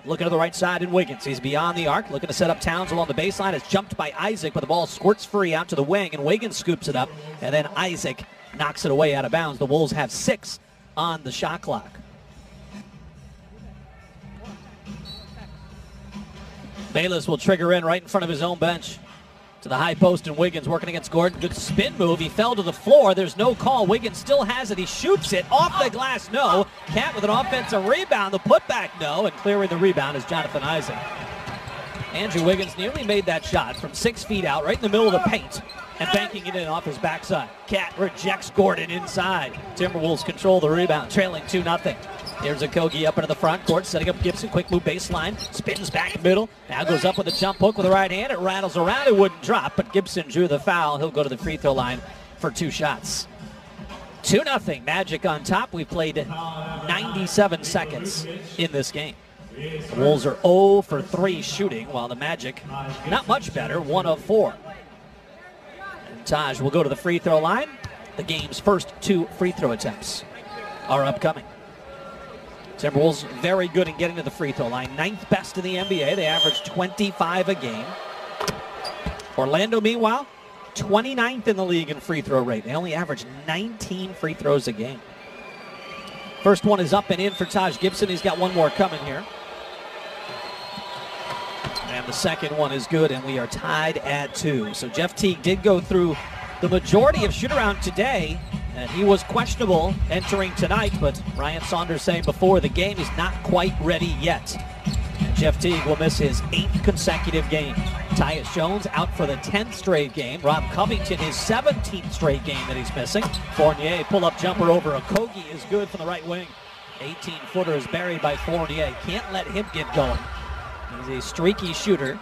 Looking to the right side in Wiggins. He's beyond the arc. Looking to set up Towns along the baseline. It's jumped by Isaac, but the ball squirts free out to the wing, and Wiggins scoops it up. And then Isaac knocks it away out of bounds. The Wolves have 6 on the shot clock. Bayless will trigger in right in front of his own bench. To the high post, and Wiggins working against Gordon. Good spin move. He fell to the floor. There's no call. Wiggins still has it. He shoots it off the glass. No. Cat with an offensive rebound. The putback, no. And clearing the rebound is Jonathan Isaac. Andrew Wiggins nearly made that shot from 6 feet out, right in the middle of the paint, and banking it in off his backside. Cat rejects Gordon inside. Timberwolves control the rebound, trailing 2-0. Here's Okogie up into the front court, setting up Gibson. Quick move baseline, spins back middle. Now goes up with a jump hook with the right hand. It rattles around. It wouldn't drop, but Gibson drew the foul. He'll go to the free throw line for 2 shots. 2-0. Magic on top. We played 97 seconds in this game. The Wolves are 0 for 3 shooting, while the Magic, not much better, 1 of 4. And Taj will go to the free throw line. The game's first 2 free throw attempts are upcoming. Timberwolves very good in getting to the free throw line. 9th best in the NBA. They average 25 a game. Orlando, meanwhile, 29th in the league in free throw rate. They only average 19 free throws a game. First one is up and in for Taj Gibson. He's got one more coming here. And the second one is good, and we are tied at 2. So Jeff Teague did go through the majority of shoot-around today, and he was questionable entering tonight, but Ryan Saunders saying before the game he's not quite ready yet. And Jeff Teague will miss his 8th consecutive game. Tyus Jones out for the 10th straight game. Rob Covington his 17th straight game that he's missing. Fournier pull-up jumper over Okogie is good from the right wing. 18-footer is buried by Fournier. Can't let him get going. He's a streaky shooter.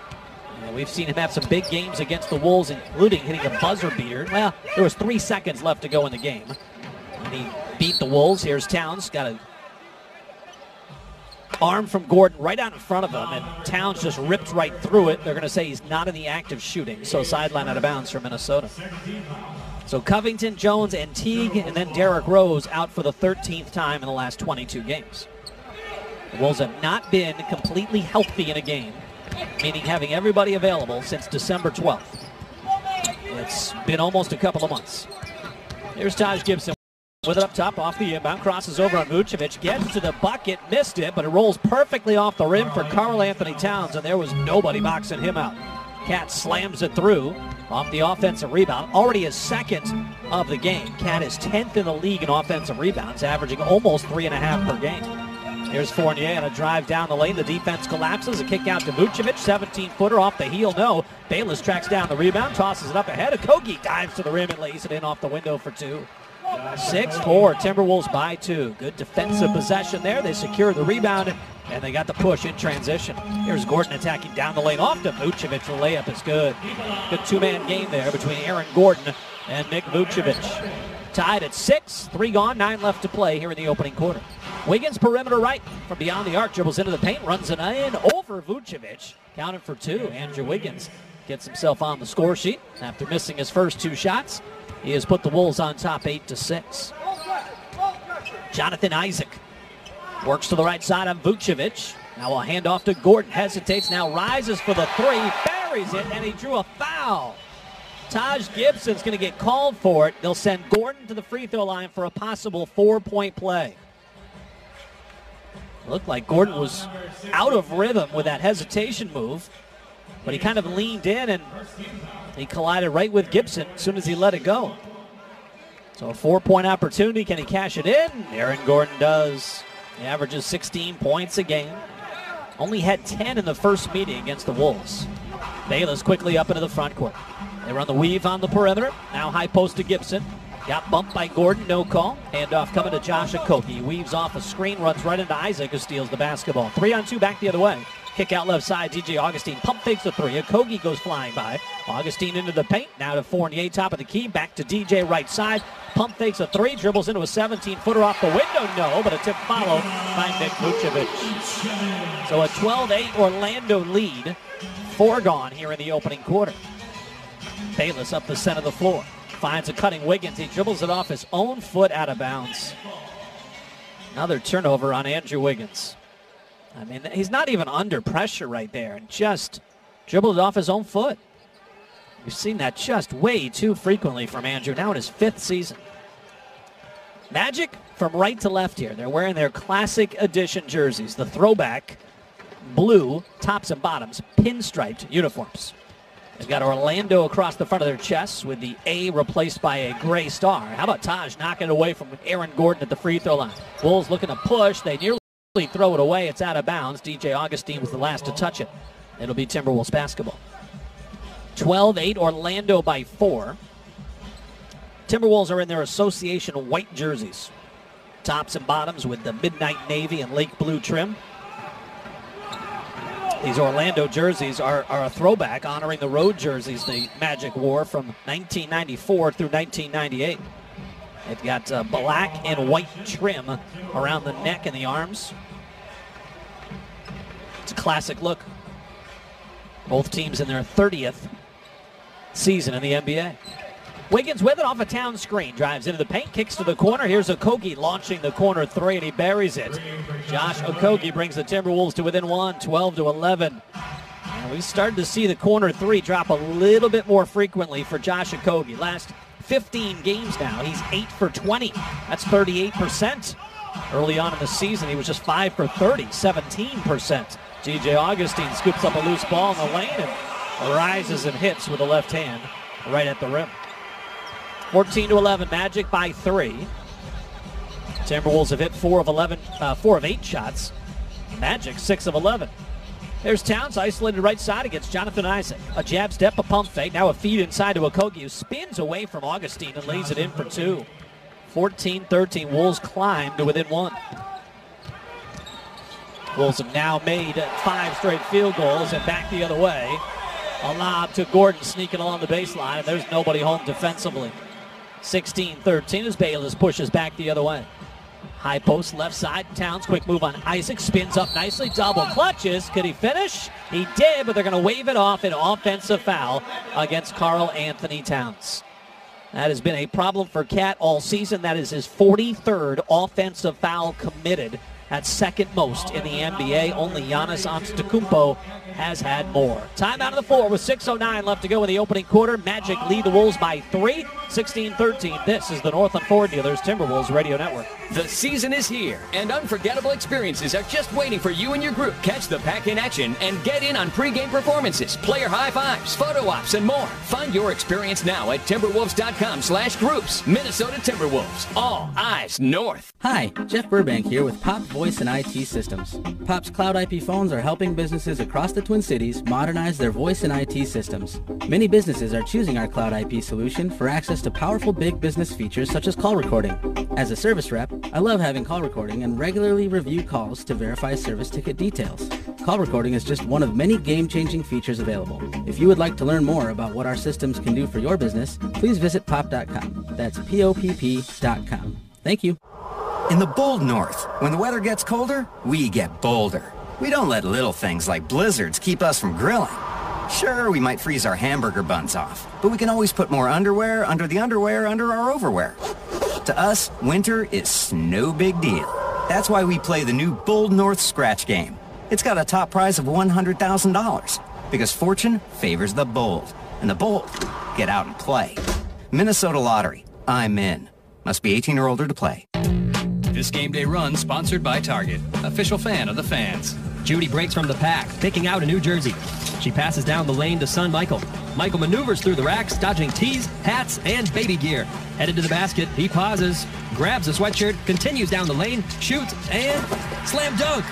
We've seen him have some big games against the Wolves, including hitting a buzzer beater. Well, there was 3 seconds left to go in the game. And he beat the Wolves. Here's Towns. Got an arm from Gordon right out in front of him, and Towns just ripped right through it. They're going to say he's not in the act of shooting, so sideline out of bounds for Minnesota. So Covington, Jones, and Teague, and then Derrick Rose out for the 13th time in the last 22 games. The Wolves have not been completely healthy in a game, meaning having everybody available since December 12th. It's been almost a couple of months. Here's Taj Gibson with it up top, off the inbound, crosses over on Vucevic, gets to the bucket, missed it, but it rolls perfectly off the rim for Karl-Anthony Towns, and there was nobody boxing him out. Cat slams it through off the offensive rebound, already his 2nd of the game. Cat is 10th in the league in offensive rebounds, averaging almost 3.5 per game. Here's Fournier on a drive down the lane. The defense collapses. A kick out to Vucevic. 17-footer off the heel. No. Bayless tracks down the rebound. Tosses it up ahead. Okogie dives to the rim and lays it in off the window for 2. 6-4. Timberwolves by 2. Good defensive possession there. They secure the rebound, and they got the push in transition. Here's Gordon attacking down the lane off to Vucevic. The layup is good. Good 2-man game there between Aaron Gordon and Nick Vucevic. Tied at 6. 3 gone. 9 left to play here in the opening quarter. Wiggins perimeter right from beyond the arc, dribbles into the paint, runs it in over Vucevic. Counted for 2. Andrew Wiggins gets himself on the score sheet after missing his first 2 shots. He has put the Wolves on top 8-6. Jonathan Isaac works to the right side on Vucevic. Now a handoff to Gordon, hesitates, now rises for the 3, buries it, and he drew a foul. Taj Gibson's going to get called for it. They'll send Gordon to the free throw line for a possible 4-point play. Looked like Gordon was out of rhythm with that hesitation move, but he kind of leaned in and he collided right with Gibson as soon as he let it go. So a 4-point opportunity. Can he cash it in? Aaron Gordon does. He averages 16 points a game. Only had 10 in the first meeting against the Wolves. Bayless quickly up into the front court. They run the weave on the perimeter. Now high post to Gibson. Got bumped by Gordon, no call. Handoff coming to Josh Okogie. Weaves off a screen, runs right into Isaac, who steals the basketball. 3-on-2 back the other way. Kick out left side, DJ Augustine pump fakes the 3. Okogie goes flying by. Augustine into the paint. Now to Fournier, top of the key. Back to DJ right side. Pump fakes a 3. Dribbles into a 17-footer off the window. No, but a tip follow by Nick Vucevic. So a 12-8 Orlando lead. 4 gone here in the opening quarter. Bayless up the center of the floor. Finds a cutting Wiggins. He dribbles it off his own foot out of bounds. Another turnover on Andrew Wiggins. I mean, he's not even under pressure right there and just dribbled it off his own foot. We've seen that just way too frequently from Andrew, now in his 5th season. Magic from right to left here. They're wearing their classic edition jerseys, the throwback blue tops and bottoms, pinstriped uniforms. They've got Orlando across the front of their chests with the A replaced by a gray star. How about Taj knocking it away from Aaron Gordon at the free throw line? Wolves looking to push. They nearly throw it away. It's out of bounds. DJ Augustine was the last to touch it. It'll be Timberwolves basketball. 12-8, Orlando by 4. Timberwolves are in their association white jerseys. Tops and bottoms with the midnight navy and lake blue trim. These Orlando jerseys are a throwback, honoring the road jerseys the Magic wore from 1994 through 1998. They've got black and white trim around the neck and the arms. It's a classic look. Both teams in their 30th season in the NBA. Wiggins with it off a Town screen. Drives into the paint, kicks to the corner. Here's Okogie launching the corner three, and he buries it. Josh Okogie brings the Timberwolves to within 1, 12-11. And we started to see the corner three drop a little bit more frequently for Josh Okogie. Last 15 games now, he's 8 for 20. That's 38%. Early on in the season, he was just 5 for 30, 17%. DJ Augustine scoops up a loose ball in the lane and rises and hits with the left hand right at the rim. 14-11, Magic by 3. Timberwolves have hit 4 of 8 shots. Magic 6 of 11. There's Towns isolated right side against Jonathan Isaac. A jab step, a pump fake, now a feed inside to Okogie, who spins away from Augustine and lays it in for 2. 14-13, Wolves climb to within 1. Wolves have now made 5 straight field goals and back the other way. A lob to Gordon sneaking along the baseline, and there's nobody home defensively. 16-13 as Bayless pushes back the other way. High post left side. Towns quick move on Isaac. Spins up nicely. Double clutches. Could he finish? He did, but they're going to wave it off. An offensive foul against Karl Anthony Towns. That has been a problem for Cat all season. That is his 43rd offensive foul committed. That's second most in the NBA. Only Giannis Antetokounmpo has had more. Timeout of the 4 with 6:09 left to go in the opening quarter. Magic lead the Wolves by 3, 16-13. This is the Northland Ford Dealers Timberwolves Radio Network. The season is here, and unforgettable experiences are just waiting for you and your group. Catch the pack in action and get in on pregame performances, player high fives, photo ops, and more. Find your experience now at timberwolves.com/groups. Minnesota Timberwolves. All eyes north. Hi, Jeff Burbank here with Pop Voice and IT Systems. Pop's Cloud IP phones are helping businesses across the Twin Cities modernize their voice and IT systems. Many businesses are choosing our Cloud IP solution for access to powerful big business features such as call recording. As a service rep, I love having call recording and regularly review calls to verify service ticket details. Call recording is just one of many game-changing features available. If you would like to learn more about what our systems can do for your business, please visit pop.com. That's POPP.com. Thank you. In the bold north, when the weather gets colder, we get bolder. We don't let little things like blizzards keep us from grilling. Sure, we might freeze our hamburger buns off, but we can always put more underwear under the underwear under our overwear. To us, winter is no big deal. That's why we play the new Bold North Scratch game. It's got a top prize of $100,000 because fortune favors the bold, and the bold get out and play. Minnesota Lottery. I'm in. Must be 18 or older to play. This game day run sponsored by Target, official fan of the fans. Judy breaks from the pack, picking out a new jersey. She passes down the lane to son Michael. Michael maneuvers through the racks, dodging tees, hats, and baby gear. Headed to the basket, he pauses, grabs a sweatshirt, continues down the lane, shoots, and slam dunk.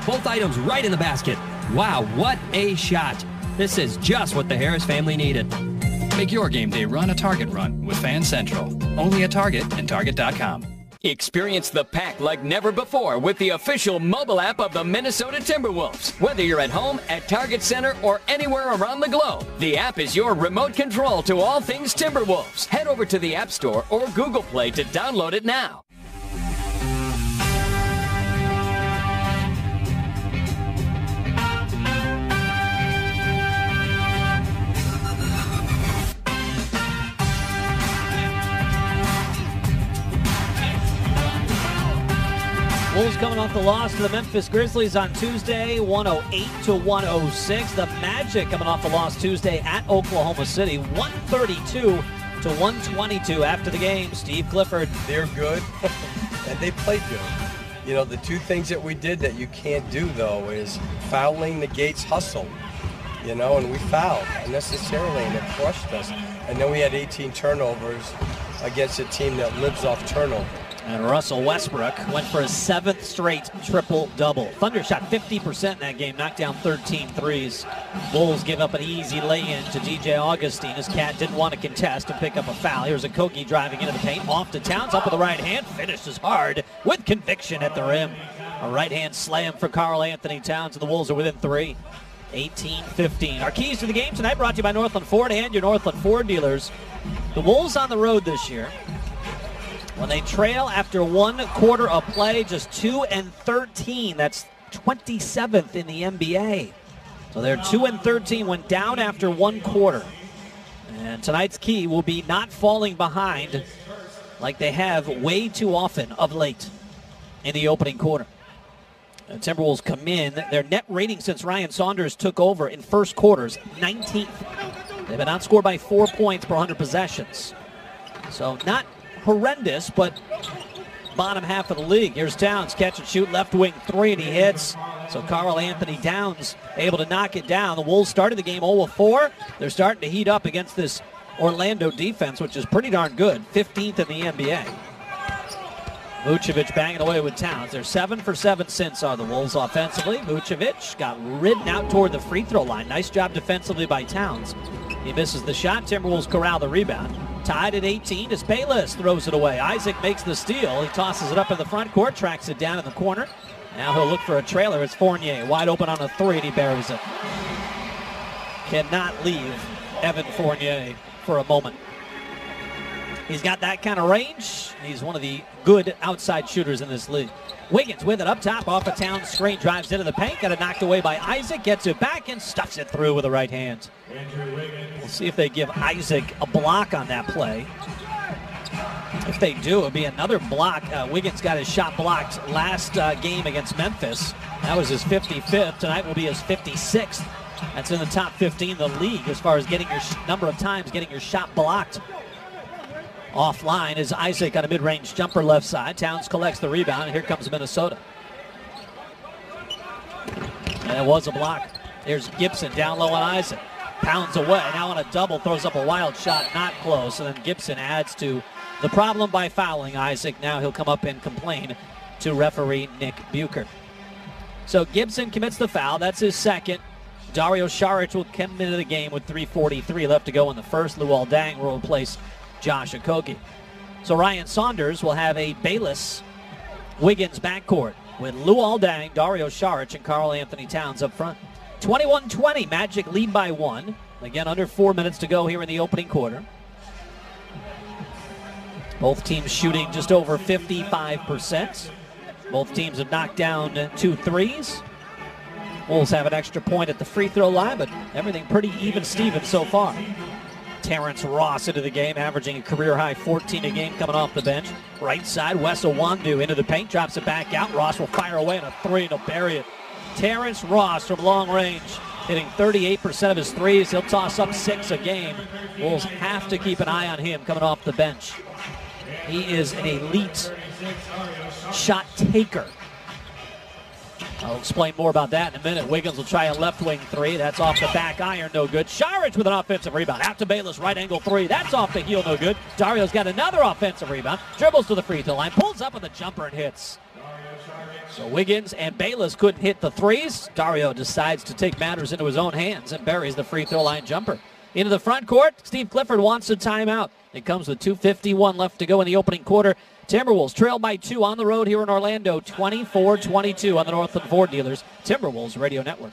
Both items right in the basket. Wow, what a shot. This is just what the Harris family needed. Make your game day run a Target run with Fan Central. Only at Target and Target.com. Experience the pack like never before with the official mobile app of the Minnesota Timberwolves. Whether you're at home, at Target Center, or anywhere around the globe, the app is your remote control to all things Timberwolves. Head over to the App Store or Google Play to download it now. Wolves Timberwolves coming off the loss to the Memphis Grizzlies on Tuesday, 108-106. The Magic coming off the loss Tuesday at Oklahoma City, 132-122 after the game. Steve Clifford. They're good, and they played good. You know, the two things that we did that you can't do, though, is fouling negates hustle. You know, and we fouled unnecessarily, and it crushed us. And then we had 18 turnovers against a team that lives off turnover. And Russell Westbrook went for his 7th straight triple-double. Thunder shot 50% in that game, knocked down 13 threes. Bulls give up an easy lay-in to DJ Augustine. His cat didn't want to contest and pick up a foul. Here's Okogie driving into the paint, off to Towns, up with the right hand, finishes hard with conviction at the rim. A right-hand slam for Karl Anthony Towns, and the Wolves are within 3. 18-15. Our keys to the game tonight brought to you by Northland Ford and your Northland Ford dealers. The Wolves on the road this year, when they trail after 1 quarter of play, just 2-13. That's 27th in the NBA. So they're 2-13 when down after 1 quarter. And tonight's key will be not falling behind like they have way too often of late in the opening quarter. The Timberwolves come in. Their net rating since Ryan Saunders took over in first quarters, 19th. They've been outscored by 4 points per 100 possessions. So not horrendous, but bottom half of the league. Here's Towns, catch and shoot, left wing 3, and he hits. So Karl Anthony Towns able to knock it down. The Wolves started the game 0-4. They're starting to heat up against this Orlando defense, which is pretty darn good, 15th in the NBA. Vucevic banging away with Towns. They're 7 for 7 since are the Wolves offensively. Vucevic got ridden out toward the free throw line. Nice job defensively by Towns. He misses the shot. Timberwolves corral the rebound. Tied at 18 as Bayless throws it away. Isaac makes the steal. He tosses it up in the front court, tracks it down in the corner. Now he'll look for a trailer. It's Fournier wide open on a 3, and he buries it. Cannot leave Evan Fournier for a moment. He's got that kind of range. He's one of the good outside shooters in this league. Wiggins with it up top off a Towns screen, drives into the paint, got it knocked away by Isaac, gets it back and stuffs it through with the right hand. We'll see if they give Isaac a block on that play. If they do, it'll be another block. Wiggins got his shot blocked last game against Memphis. That was his 55th. Tonight will be his 56th. That's in the top 15 in the league as far as getting your number of times getting your shot blocked. Offline is Isaac on a mid-range jumper left side. Towns collects the rebound, and here comes Minnesota. And it was a block. There's Gibson down low on Isaac. Pounds away. Now on a double, throws up a wild shot, not close. And then Gibson adds to the problem by fouling Isaac. Now he'll come up and complain to referee Nick Bucher. So Gibson commits the foul. That's his second. Dario Saric will come into the game with 3:43 left to go in the first. Luol Deng will replace Josh Okogie. So Ryan Saunders will have a Bayless-Wiggins backcourt with Luol Deng, Dario Saric, and Karl Anthony Towns up front. 21-20, Magic lead by 1. Again, under 4 minutes to go here in the opening quarter. Both teams shooting just over 55%. Both teams have knocked down 2 threes. Wolves have an extra point at the free throw line, but everything pretty even-steven so far. Terrence Ross into the game, averaging a career-high 14 a game coming off the bench. Right side, Wes Iwundu into the paint, drops it back out. Ross will fire away on a 3 and he'll bury it. Terrence Ross from long range, hitting 38% of his threes. He'll toss up 6 a game. Wolves have to keep an eye on him coming off the bench. He is an elite shot taker. I'll explain more about that in a minute. Wiggins will try a left wing 3. That's off the back iron, no good. Saric with an offensive rebound. Out to Bayless, right angle 3. That's off the heel, no good. Dario's got another offensive rebound. Dribbles to the free throw line, pulls up with a jumper and hits. So Wiggins and Bayless couldn't hit the threes. Dario decides to take matters into his own hands and buries the free throw line jumper. Into the front court, Steve Clifford wants a timeout. It comes with 2:51 left to go in the opening quarter. Timberwolves trail by 2 on the road here in Orlando, 24-22 on the Northland Ford Dealers Timberwolves Radio Network.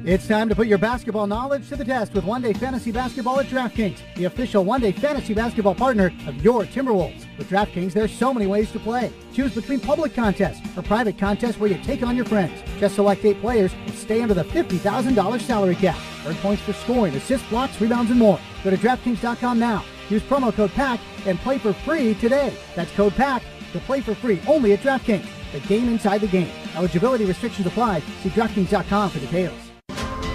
It's time to put your basketball knowledge to the test with One Day Fantasy Basketball at DraftKings, the official One Day Fantasy Basketball partner of your Timberwolves. With DraftKings, there's so many ways to play. Choose between public contests or private contests where you take on your friends. Just select 8 players and stay under the $50,000 salary cap. Earn points for scoring, assists, blocks, rebounds, and more. Go to DraftKings.com now. Use promo code PACK and play for free today. That's code PACK to play for free only at DraftKings. the game inside the game. Eligibility restrictions apply. See DraftKings.com for details.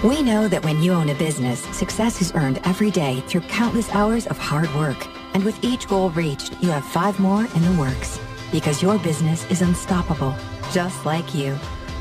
We know that when you own a business, success is earned every day through countless hours of hard work. And with each goal reached, you have 5 more in the works. Because your business is unstoppable, just like you.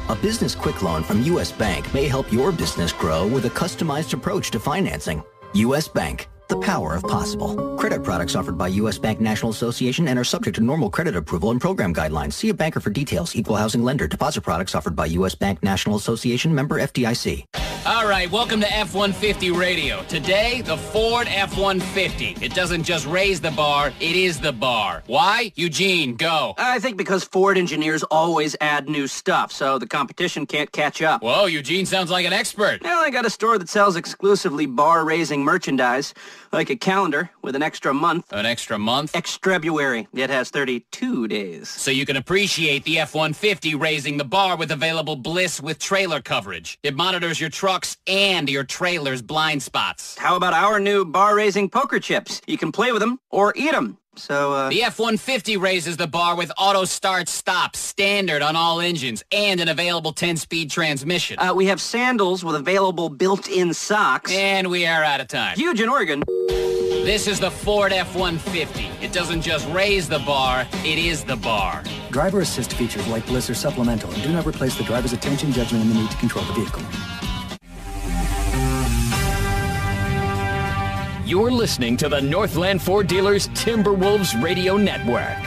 A business quick loan from U.S. Bank may help your business grow with a customized approach to financing. U.S. Bank, the power of possible. Credit products offered by U.S. Bank National Association and are subject to normal credit approval and program guidelines. See a banker for details. Equal housing lender. Deposit products offered by U.S. Bank National Association, member FDIC. All right, welcome to F-150 Radio. Today, the Ford F-150. It doesn't just raise the bar, it is the bar. Why? Eugene, go. I think because Ford engineers always add new stuff, so the competition can't catch up. Whoa, Eugene sounds like an expert. Well, I got a store that sells exclusively bar-raising merchandise, like a calendar with an extra month. An extra month? Extrabuary. It has 32 days. So you can appreciate the F-150 raising the bar with available Bliss with trailer coverage. It monitors your trucks and your trailer's blind spots. How about our new bar-raising poker chips? You can play with them or eat them. So, The F-150 raises the bar with auto start stop, standard on all engines, and an available 10-speed transmission. We have sandals with available built-in socks. And we are out of time. Huge in Oregon. This is the Ford F-150. It doesn't just raise the bar, it is the bar. Driver assist features like Bliss are supplemental and do not replace the driver's attention, judgment, and the need to control the vehicle. You're listening to the Northland Ford Dealers Timberwolves Radio Network.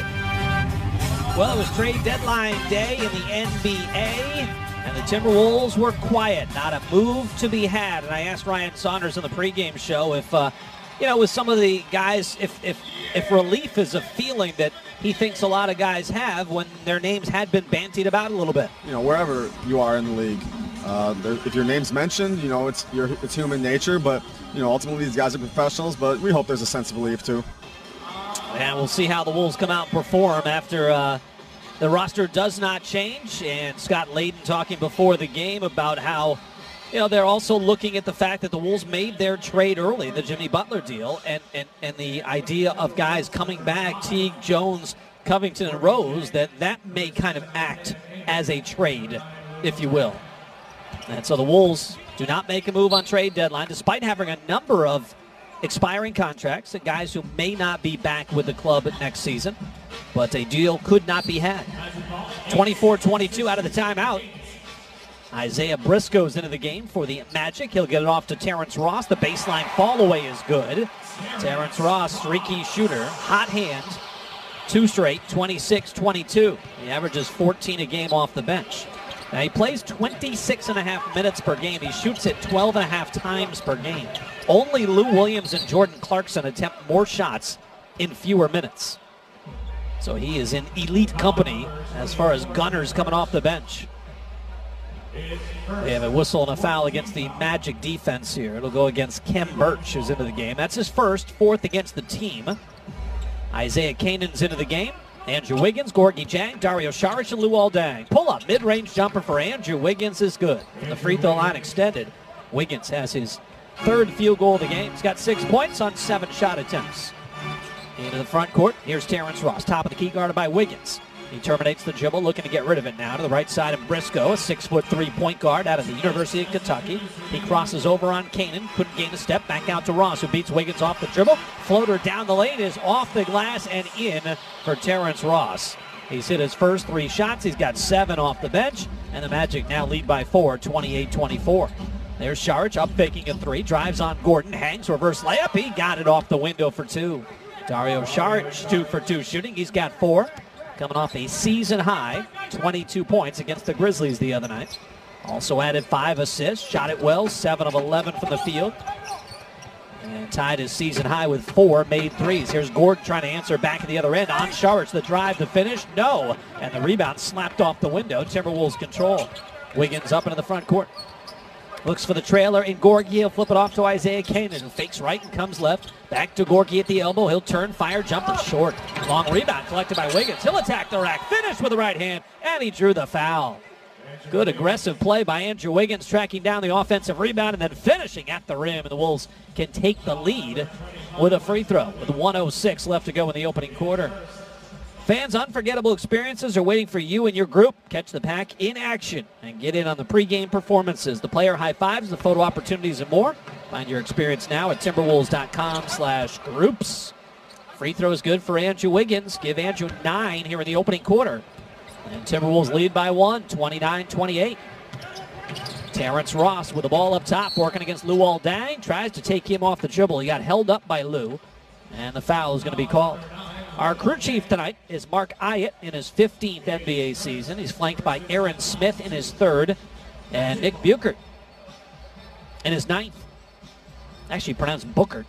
Well, it was trade deadline day in the NBA, and the Timberwolves were quiet. Not a move to be had. And I asked Ryan Saunders on the pregame show if, with some of the guys, if relief is a feeling that he thinks a lot of guys have when their names had been bantied about a little bit. Wherever you are in the league, if your name's mentioned, it's human nature, but ultimately these guys are professionals, but we hope there's a sense of relief too. And we'll see how the Wolves come out and perform after the roster does not change. And Scott Layden talking before the game about how, they're also looking at the fact that the Wolves made their trade early, the Jimmy Butler deal, and the idea of guys coming back, Teague, Jones, Covington, and Rose, that may kind of act as a trade, if you will. And so the Wolves do not make a move on trade deadline, despite having a number of expiring contracts and guys who may not be back with the club next season. But a deal could not be had. 24-22 out of the timeout. Isaiah Briscoe's into the game for the Magic. He'll get it off to Terrence Ross. The baseline fall away is good. Terrence Ross, streaky shooter, hot hand. 2 straight, 26-22. He averages 14 a game off the bench. Now, he plays 26.5 minutes per game. He shoots it 12.5 times per game. Only Lou Williams and Jordan Clarkson attempt more shots in fewer minutes. So he is in elite company as far as gunners coming off the bench. We have a whistle and a foul against the Magic defense here. It'll go against Kem Birch, who's into the game. That's his fourth against the team. Isaiah Kanan's into the game. Andrew Wiggins, Gorgie Jang, Dario Saric, and Luol Deng. Pull-up mid-range jumper for Andrew Wiggins is good. From the free throw line extended, Wiggins has his 3rd field goal of the game. He's got 6 points on 7 shot attempts. Into the front court, here's Terrence Ross. Top of the key, guarded by Wiggins. He terminates the dribble, looking to get rid of it now. To the right side of Briscoe, a 6'3" point guard out of the University of Kentucky. He crosses over on Kanan, couldn't gain a step. Back out to Ross, who beats Wiggins off the dribble. Floater down the lane is off the glass and in for Terrence Ross. He's hit his first 3 shots. He's got 7 off the bench, and the Magic now lead by 4, 28-24. There's Saric up faking a 3, drives on Gordon, hangs, reverse layup. He got it off the window for 2. Dario Saric 2 for 2 shooting. He's got 4. Coming off a season-high 22 points against the Grizzlies the other night. Also added 5 assists, shot it well, 7 of 11 from the field. And tied his season-high with 4 made threes. Here's Gordon trying to answer back at the other end. On Saric, the drive, the finish, no. And the rebound slapped off the window. Timberwolves control. Wiggins up into the front court. Looks for the trailer in Gorgie. He'll flip it off to Isaiah Kanan, who fakes right and comes left. Back to Gorgie at the elbow. He'll turn, fire, jumper short. Long rebound collected by Wiggins. He'll attack the rack. Finish with the right hand, and he drew the foul. Good aggressive play by Andrew Wiggins, tracking down the offensive rebound and then finishing at the rim. And the Wolves can take the lead with a free throw with 1:06 left to go in the opening quarter. Fans' unforgettable experiences are waiting for you and your group. Catch the Pack in action and get in on the pregame performances, the player high fives, the photo opportunities, and more. Find your experience now at Timberwolves.com/groups. Free throw is good for Andrew Wiggins. Give Andrew 9 here in the opening quarter. And Timberwolves lead by 1, 29-28. Terrence Ross with the ball up top, working against Luol Deng. Tries to take him off the dribble. He got held up by Lou, and the foul is going to be called. Our crew chief tonight is Mark Hyatt in his 15th NBA season. He's flanked by Aaron Smith in his 3rd, and Nick Buchert in his 9th. Actually pronounced Bookert.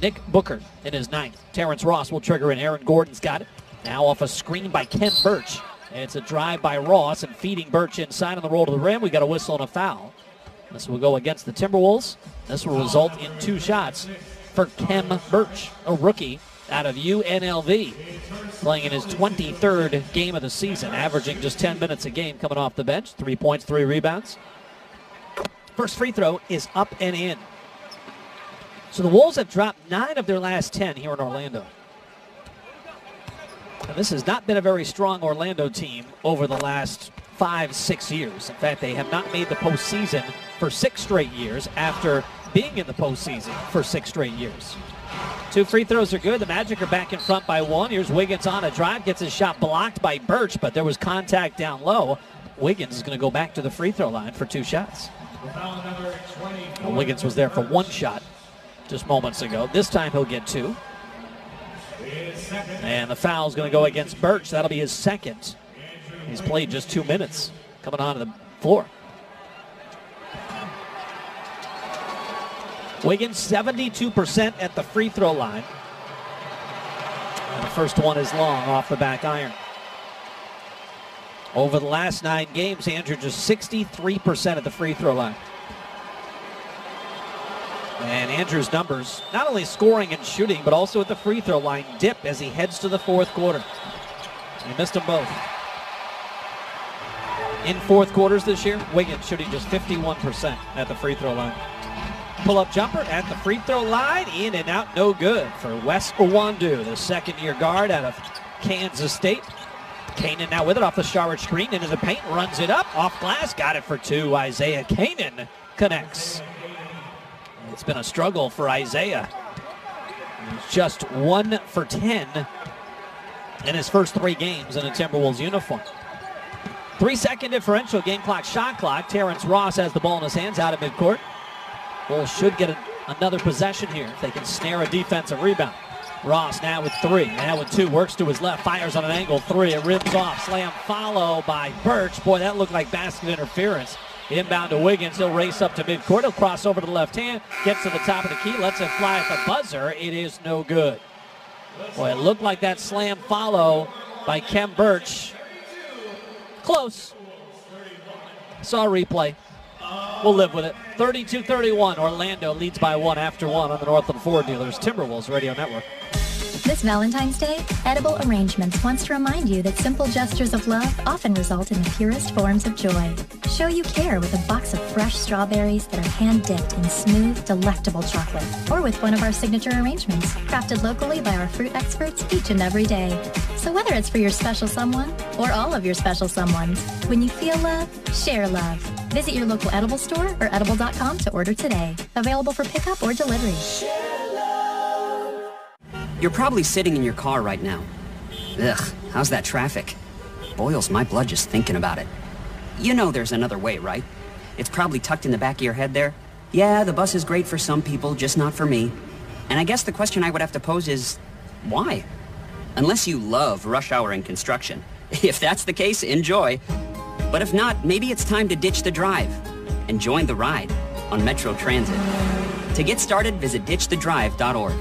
Nick Buchert in his 9th. Terrence Ross will trigger in. Aaron Gordon's got it. Now off a screen by Ken Birch. It's a drive by Ross and feeding Birch inside on the roll to the rim. We got a whistle and a foul. This will go against the Timberwolves. This will result in 2 shots for Kem Birch, a rookie out of UNLV, playing in his 23rd game of the season, averaging just 10 minutes a game coming off the bench. 3 points, 3 rebounds. First free throw is up and in. So the Wolves have dropped 9 of their last 10 here in Orlando. And this has not been a very strong Orlando team over the last 5-6 years. In fact, they have not made the postseason for 6 straight years after being in the postseason for 6 straight years. 2 free throws are good. The Magic are back in front by 1. Here's Wiggins on a drive. Gets his shot blocked by Birch, but there was contact down low. Wiggins is going to go back to the free throw line for 2 shots. Well, Wiggins was there for 1 shot just moments ago. This time he'll get 2. And the foul is going to go against Birch. That'll be his 2nd. He's played just 2 minutes coming onto the floor. Wiggins 72% at the free throw line. And the first one is long off the back iron. Over the last 9 games, Andrew just 63% at the free throw line. And Andrew's numbers, not only scoring and shooting, but also at the free throw line, dip as he heads to the 4th quarter. He missed them both. In 4th quarters this year, Wiggins shooting just 51% at the free throw line. Pull-up jumper at the free throw line, in and out, no good for Wes Iwundu, the 2nd-year guard out of Kansas State. Kanan now with it off the Sharridge screen, into the paint, runs it up, off glass, got it for 2. Isaiah Kanan connects. It's been a struggle for Isaiah. He's just 1 for 10 in his first 3 games in a Timberwolves uniform. 3-second differential, game clock, shot clock. Terrence Ross has the ball in his hands out of midcourt. Bulls should get another possession here if they can snare a defensive rebound. Ross now with 3, now with 2, works to his left, fires on an angle 3, it rims off, slam follow by Birch. Boy, that looked like basket interference. Inbound to Wiggins, he'll race up to midcourt, he'll cross over to the left hand, gets to the top of the key, lets it fly at the buzzer, it is no good. Boy, it looked like that slam follow by Kem Birch. Close. Saw a replay. We'll live with it. 32-31. Orlando leads by 1 after 1 on the Northland Ford Dealers Timberwolves Radio Network. This Valentine's Day, Edible Arrangements wants to remind you that simple gestures of love often result in the purest forms of joy. Show you care with a box of fresh strawberries that are hand-dipped in smooth, delectable chocolate, or with one of our signature arrangements, crafted locally by our fruit experts each and every day. So whether it's for your special someone or all of your special someones, when you feel love, share love. Visit your local Edible store or edible.com to order today. Available for pickup or delivery. You're probably sitting in your car right now. Ugh, how's that traffic? Boils my blood just thinking about it. You know there's another way, right? It's probably tucked in the back of your head there. Yeah, the bus is great for some people, just not for me. And I guess the question I would have to pose is, why? Unless you love rush hour and construction. If that's the case, enjoy. But if not, maybe it's time to ditch the drive and join the ride on Metro Transit. To get started, visit ditchthedrive.org.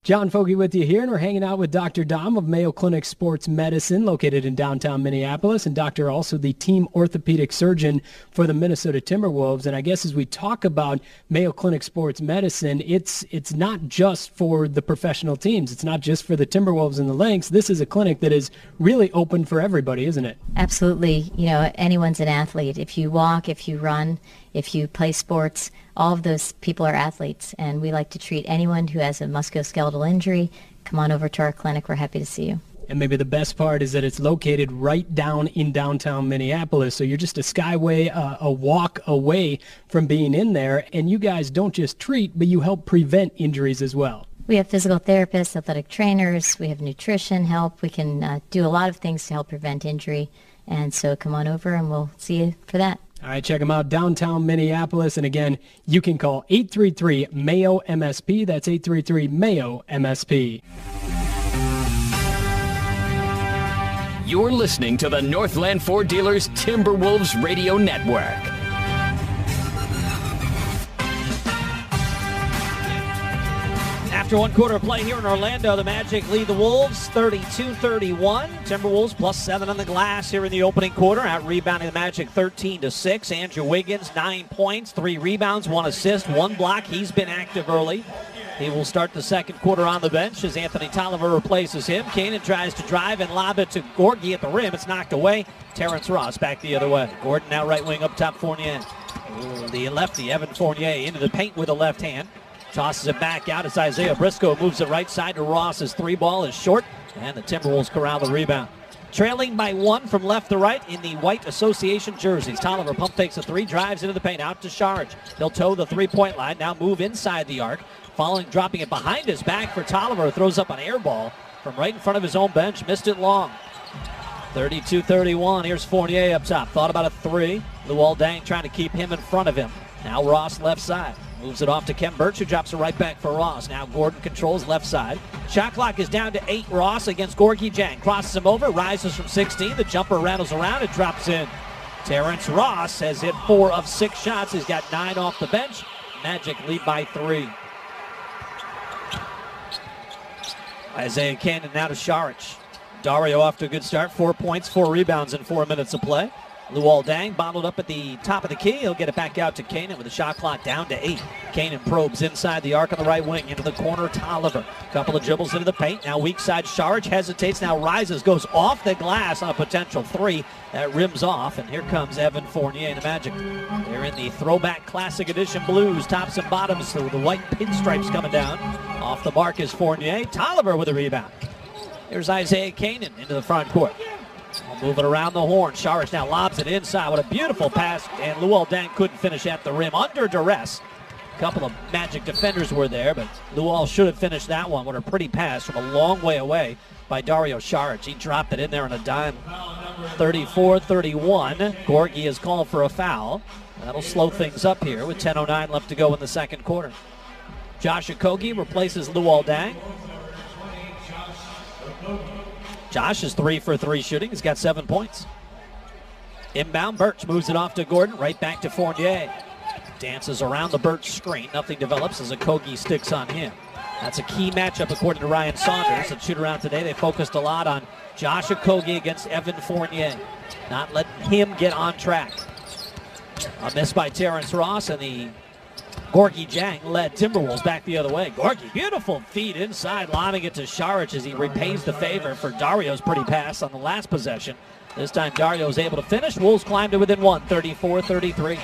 John Fogy with you here, and we're hanging out with Dr. Dom of Mayo Clinic Sports Medicine, located in downtown Minneapolis, and Dr. also the team orthopedic surgeon for the Minnesota Timberwolves. And I guess as we talk about Mayo Clinic Sports Medicine, it's not just for the professional teams. It's not just for the Timberwolves and the Lynx. This is a clinic that is really open for everybody, isn't it? Absolutely. You know, anyone's an athlete. If you walk, if you run, if you play sports, all of those people are athletes, and we like to treat anyone who has a musculoskeletal injury. Come on over to our clinic. We're happy to see you. And maybe the best part is that it's located right down in downtown Minneapolis. So you're just a skyway, a walk away from being in there. And you guys don't just treat, but you help prevent injuries as well. We have physical therapists, athletic trainers. We have nutrition help. We can do a lot of things to help prevent injury. And so come on over and we'll see you for that. All right, check them out, downtown Minneapolis. And again, you can call 833-MAYO-MSP. That's 833-MAYO-MSP. You're listening to the Northland Ford Dealers Timberwolves Radio Network. After one quarter of play here in Orlando, the Magic lead the Wolves 32-31. Timberwolves +7 on the glass here in the opening quarter. Out rebounding the Magic 13-6. Andrew Wiggins, 9 points, 3 rebounds, 1 assist, 1 block. He's been active early. He will start the second quarter on the bench as Anthony Tolliver replaces him. Kanan tries to drive and lob it to Gorgie at the rim. It's knocked away. Terrence Ross back the other way. Gordon now right wing up top, Fournier. The lefty, Evan Fournier, into the paint with the left hand. Tosses it back out as Isaiah Briscoe moves it right side to Ross. His 3-ball is short, and the Timberwolves corral the rebound. Trailing by 1 from left to right in the white association jerseys. Tolliver pump fakes a 3, drives into the paint, out to Sharge. He'll toe the 3-point line, now move inside the arc. Following, dropping it behind his back for Tolliver, throws up an air ball from right in front of his own bench, missed it long. 32-31, here's Fournier up top. Thought about a 3. Luol Deng trying to keep him in front of him. Now Ross left side. Moves it off to Kem Birch, who drops it right back for Ross. Now Gordon controls left side. Shot clock is down to 8. Ross against Gorgie Jang. Crosses him over, rises from 16. The jumper rattles around and drops in. Terrence Ross has hit 4 of 6 shots. He's got 9 off the bench. Magic lead by 3. Isaiah Kanan now to Saric. Dario off to a good start. 4 points, 4 rebounds in 4 minutes of play. Luol Deng bottled up at the top of the key. He'll get it back out to Kanan with the shot clock down to 8. Kanan probes inside the arc on the right wing into the corner. Tolliver. Couple of dribbles into the paint. Now weak side. Saric hesitates. Now rises. Goes off the glass on a potential 3. That rims off. And here comes Evan Fournier and the Magic. They're in the throwback classic edition blues. Tops and bottoms. So the white pinstripes coming down. Off the mark is Fournier. Tolliver with a rebound. Here's Isaiah Kanan into the front court. Moving around the horn. Saric now lobs it inside. What a beautiful pass. And Luol Deng couldn't finish at the rim. Under duress. A couple of Magic defenders were there, but Luol should have finished that one. What a pretty pass from a long way away by Dario Saric. He dropped it in there on a dime. 34-31. Gorgie is called for a foul. That'll slow things up here with 10:09 left to go in the second quarter. Josh Okogie replaces Luol Deng. Josh is 3 for 3 shooting. He's got 7 points. Inbound, Birch moves it off to Gordon. Right back to Fournier. Dances around the Birch screen. Nothing develops as Okogie sticks on him. That's a key matchup according to Ryan Saunders. At shoot-around today, they focused a lot on Josh Okogie against Evan Fournier. Not letting him get on track. A miss by Terrence Ross, and the Gorgie Jang led Timberwolves back the other way. Gorgie, beautiful feed inside, lobbing it to Saric as he repays the favor for Dario's pretty pass on the last possession. This time Dario's able to finish. Wolves climbed to within 1, 34-33.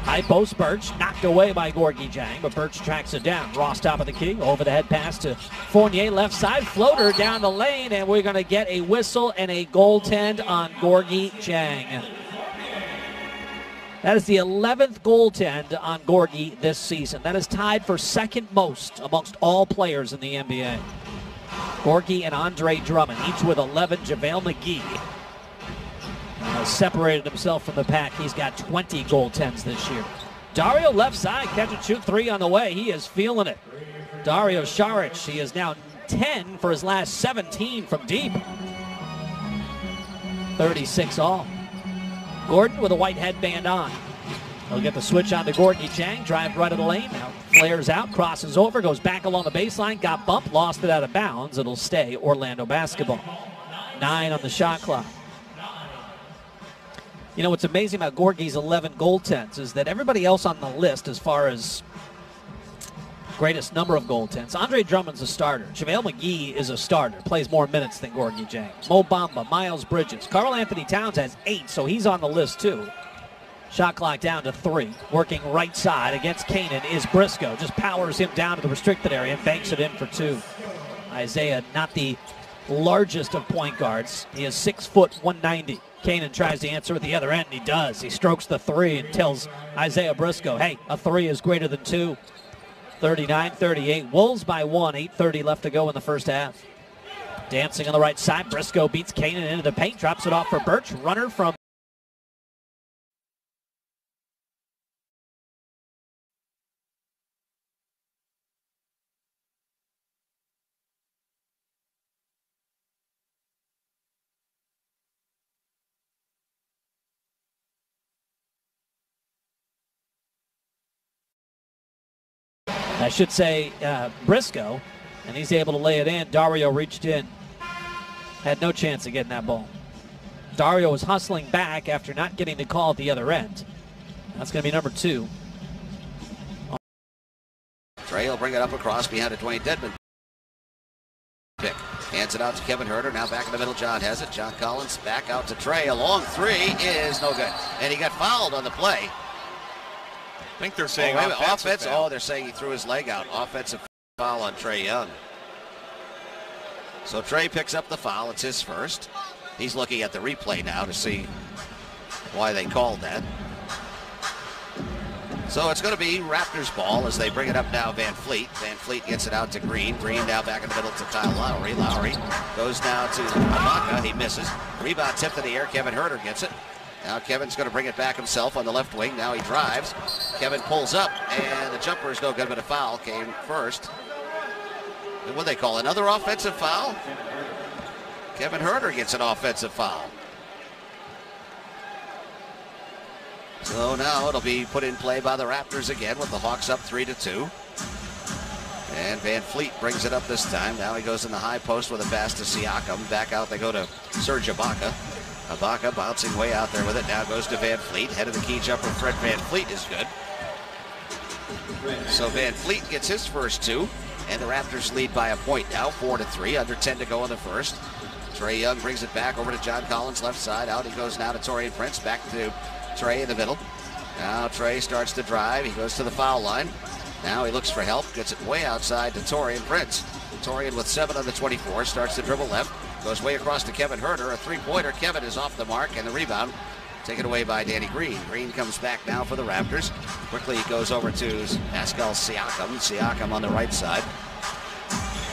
High post, Birch knocked away by Gorgie Jang, but Birch tracks it down. Ross top of the key, over the head pass to Fournier, left side, floater down the lane, and we're going to get a whistle and a goaltend on Gorgie Jang. That is the 11th goaltend on Gorgie this season. That is tied for second most amongst all players in the NBA. Gorgie and Andre Drummond, each with 11. JaVale McGee has separated himself from the pack. He's got 20 goaltends this year. Dario left side, catch and shoot 3 on the way. He is feeling it. Dario Saric, he is now 10 for his last 17 from deep. 36 all. Gordon with a white headband on. He'll get the switch on to Gorgie Jang. Drive right of the lane. Now flares out, crosses over, goes back along the baseline. Got bumped, lost it out of bounds. It'll stay Orlando basketball. 9 on the shot clock. You know what's amazing about Gorgie's 11 goaltends is that everybody else on the list as far as greatest number of goaltends, Andre Drummond's a starter. JaVale McGee is a starter, plays more minutes than Gorgie Jang. Mo Bamba, Miles Bridges. Karl Anthony Towns has 8, so he's on the list too. Shot clock down to 3. Working right side against Kanan is Briscoe. Just powers him down to the restricted area and banks it in for 2. Isaiah, not the largest of point guards. He is 6 foot 190. Kanan tries to answer at the other end, and he does. He strokes the three and tells Isaiah Briscoe, hey, a three is greater than two. 39-38. Wolves by 1. 8:30 left to go in the first half. Dancing on the right side. Briscoe beats Kanan into the paint, drops it off for Birch. Runner from I should say Briscoe, and he's able to lay it in. Dario reached in. Had no chance of getting that ball. Dario was hustling back after not getting the call at the other end. That's going to be number 2. Trey will bring it up across behind a Dwayne Dedman pick. Hands it out to Kevin Herter. Now back in the middle. John has it. John Collins back out to Trey. A long three is no good. And he got fouled on the play. I think they're saying offense. Oh, they're saying he threw his leg out. Offensive foul on Trey Young. So Trey picks up the foul. It's his first. He's looking at the replay now to see why they called that. So it's going to be Raptors ball as they bring it up now. Van Fleet. Van Fleet gets it out to Green. Green now back in the middle to Kyle Lowry. Lowry goes now to Ibaka. He misses. Rebound tipped in the air. Kevin Herter gets it. Now Kevin's going to bring it back himself on the left wing. Now he drives. Kevin pulls up, and the jumper is no good, but a foul came first. What do they call another offensive foul? Kevin Herter gets an offensive foul. So now it'll be put in play by the Raptors again with the Hawks up 3-2. And Van Fleet brings it up this time. Now he goes in the high post with a pass to Siakam. Back out they go to Serge Ibaka. Ibaka bouncing way out there with it. Now goes to Van Fleet. Head of the key jumper, Fred Van Fleet is good. So Van Fleet gets his first 2. And the Raptors lead by a point now, 4-3. Under 10 to go in the first. Trey Young brings it back over to John Collins, left side. Out he goes now to Taurean Prince. Back to Trey in the middle. Now Trey starts to drive. He goes to the foul line. Now he looks for help. Gets it way outside to Taurean Prince. Taurean with 7 on the 24. Starts to dribble left. Goes way across to Kevin Herter. A three-pointer. Kevin is off the mark, and the rebound taken away by Danny Green. Green comes back now for the Raptors. Quickly he goes over to Pascal Siakam. Siakam on the right side.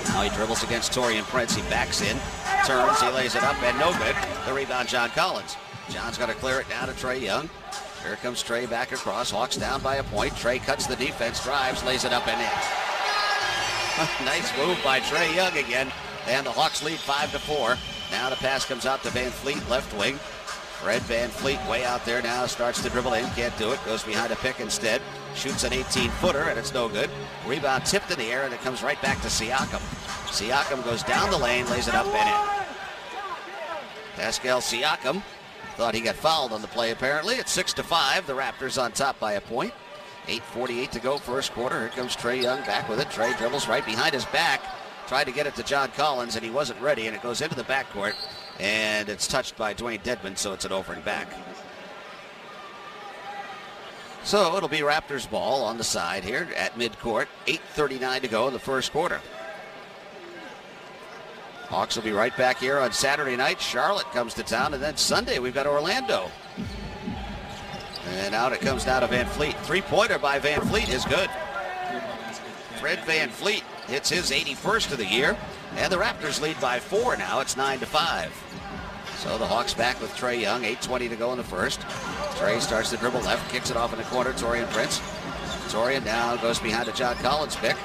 Now he dribbles against Taurean Prince. He backs in, turns, he lays it up, and no good. The rebound, John Collins. John's got to clear it down to Trey Young. Here comes Trey back across. Hawks down by a point. Trey cuts the defense, drives, lays it up, and in. Nice move by Trey Young again. And the Hawks lead 5-4. Now the pass comes out to Van Fleet, left wing. Fred Van Fleet way out there now, starts to dribble in, can't do it, goes behind a pick instead. Shoots an 18-footer, and it's no good. Rebound tipped in the air, and it comes right back to Siakam. Siakam goes down the lane, lays it up and in. Pascal Siakam thought he got fouled on the play, apparently. It's 6-5. The Raptors on top by a point. 8:48 to go, first quarter. Here comes Trey Young back with it. Trey dribbles right behind his back. Tried to get it to John Collins, and he wasn't ready, and it goes into the backcourt. And it's touched by Dwayne Dedman, so it's an over and back. So it'll be Raptors ball on the side here at midcourt. 8:39 to go in the first quarter. Hawks will be right back here on Saturday night. Charlotte comes to town, and then Sunday we've got Orlando. And out it comes now to Van Fleet. Three-pointer by Van Fleet is good. Fred Van Fleet hits his 81st of the year, and the Raptors lead by 4 now. It's 9-5. So the Hawks back with Trey Young. 8:20 to go in the first. Trey starts to dribble left, kicks it off in the corner. Taurean Prince. Taurean now goes behind a John Collins pick.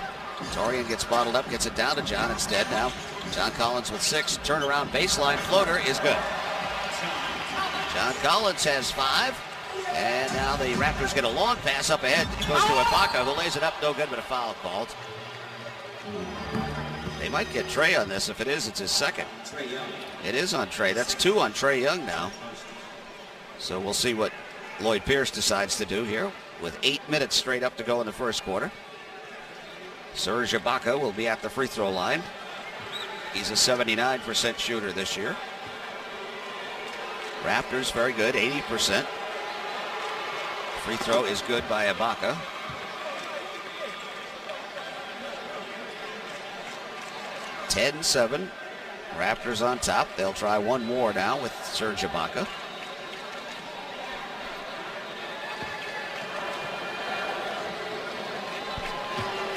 Taurean gets bottled up, gets it down to John instead. Now John Collins with 6. Turnaround baseline floater is good. John Collins has 5. And now the Raptors get a long pass up ahead. It goes to Ibaka, who lays it up. No good, but a foul called. They might get Trey on this. If it is, it's his second. It is on Trey. That's 2 on Trey Young now. So we'll see what Lloyd Pierce decides to do here with 8 minutes straight up to go in the first quarter. Serge Ibaka will be at the free throw line. He's a 79% shooter this year. Raptors very good, 80%. Free throw is good by Ibaka. (10-7). Raptors on top. They'll try one more now with Serge Ibaka.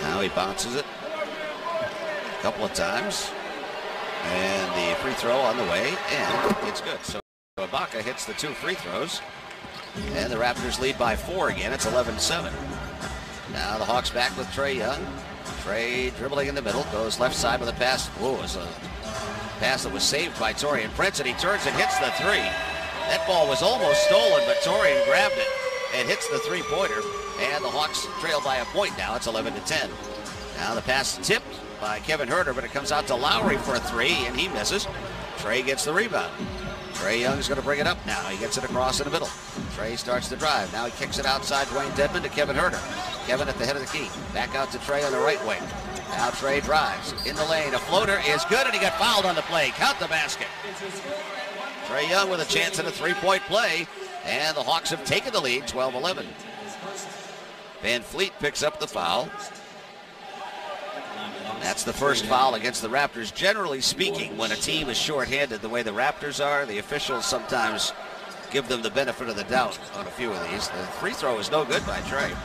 Now he bounces it a couple of times. And the free throw on the way, and it's good. So Ibaka hits the 2 free throws. And the Raptors lead by 4 again. It's 11-7. Now the Hawks back with Trae Young. Trae dribbling in the middle, goes left side with a pass. Whoa, it was a pass that was saved by Taurean Prince, and he turns and hits the 3. That ball was almost stolen, but Taurean grabbed it and hits the 3-pointer. And the Hawks trail by a point now. It's 11-10. Now the pass tipped by Kevin Huerter, but it comes out to Lowry for a 3, and he misses. Trae gets the rebound. Trae Young's going to bring it up now. He gets it across in the middle. Trae starts to drive. Now he kicks it outside Dwayne Dedmon to Kevin Huerter. Kevin at the head of the key. Back out to Trae on the right wing. Now Trae drives in the lane. A floater is good, and he got fouled on the play. Count the basket. Trae Young with a chance at a 3-point play, and the Hawks have taken the lead, 12-11. Van Fleet picks up the foul. That's the first foul against the Raptors. Generally speaking, when a team is shorthanded the way the Raptors are, the officials sometimes give them the benefit of the doubt on a few of these. The free throw is no good by Trae.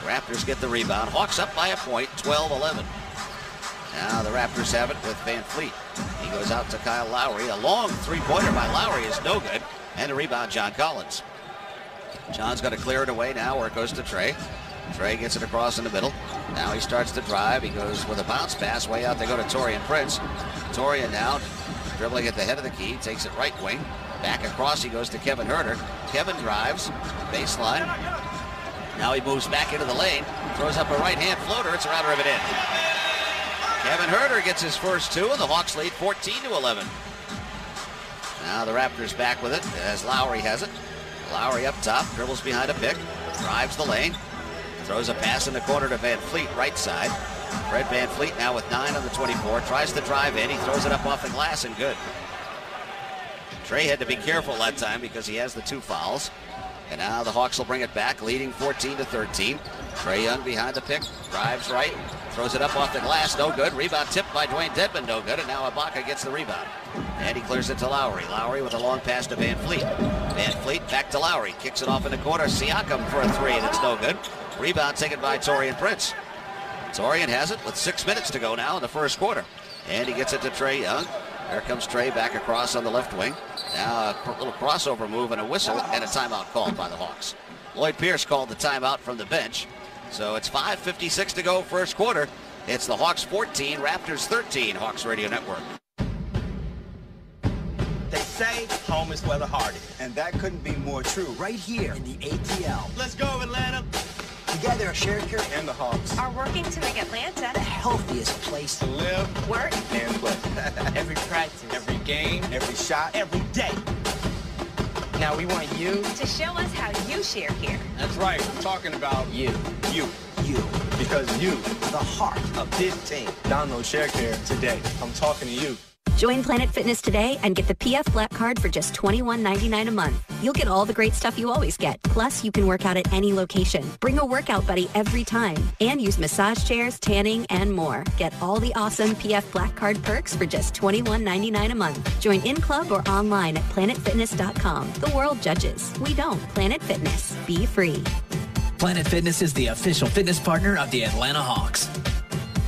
Raptors get the rebound. Hawks up by a point, 12-11. Now the Raptors have it with Van Fleet. He goes out to Kyle Lowry. A long 3-pointer by Lowry is no good. And the rebound, John Collins. John's going to clear it away now where it goes to Trae. Trae gets it across in the middle. Now he starts to drive. He goes with a bounce pass way out. They go to Taurean Prince. Taurean now dribbling at the head of the key. Takes it right wing. Back across he goes to Kevin Huerter. Kevin drives. Baseline. Now he moves back into the lane. Throws up a right-hand floater. It's around rim and in. Kevin Huerter gets his first 2, and the Hawks lead 14-11. Now the Raptors back with it as Lowry has it. Lowry up top. Dribbles behind a pick. Drives the lane. Throws a pass in the corner to Van Fleet, right side. Fred Van Fleet now with 9 on the 24. Tries to drive in. He throws it up off the glass and good. Trae had to be careful that time because he has the 2 fouls. And now the Hawks will bring it back, leading 14-13. Trae Young behind the pick. Drives right. Throws it up off the glass. No good. Rebound tipped by Dwayne Dedmon. No good. And now Ibaka gets the rebound. And he clears it to Lowry. Lowry with a long pass to Van Fleet. Van Fleet back to Lowry. Kicks it off in the corner. Siakam for a 3. That's no good. Rebound taken by Taurean Prince. Taurean has it with 6 minutes to go now in the first quarter. And he gets it to Trae Young. There comes Trae back across on the left wing. Now a little crossover move and a whistle and a timeout called by the Hawks. Lloyd Pierce called the timeout from the bench. So it's 5:56 to go first quarter. It's the Hawks 14, Raptors 13, Hawks Radio Network. They say home is where the heart is. And that couldn't be more true. Right here in the ATL. Let's go, Atlanta. Together, Cherokee and the Hawks are working to make Atlanta the healthiest place to live, work, and play. Every practice, every game, every shot, every day. Now we want you to show us how you share here. That's right. I'm talking about you. You. Because you are the heart of this team. Download ShareCare today. I'm talking to you. Join Planet Fitness today and get the PF Black Card for just $21.99 a month. You'll get all the great stuff you always get. Plus, you can work out at any location. Bring a workout buddy every time. And use massage chairs, tanning, and more. Get all the awesome PF Black Card perks for just $21.99 a month. Join in club or online at planetfitness.com. The world judges. We don't. Planet Fitness. Be free. Planet Fitness is the official fitness partner of the Atlanta Hawks.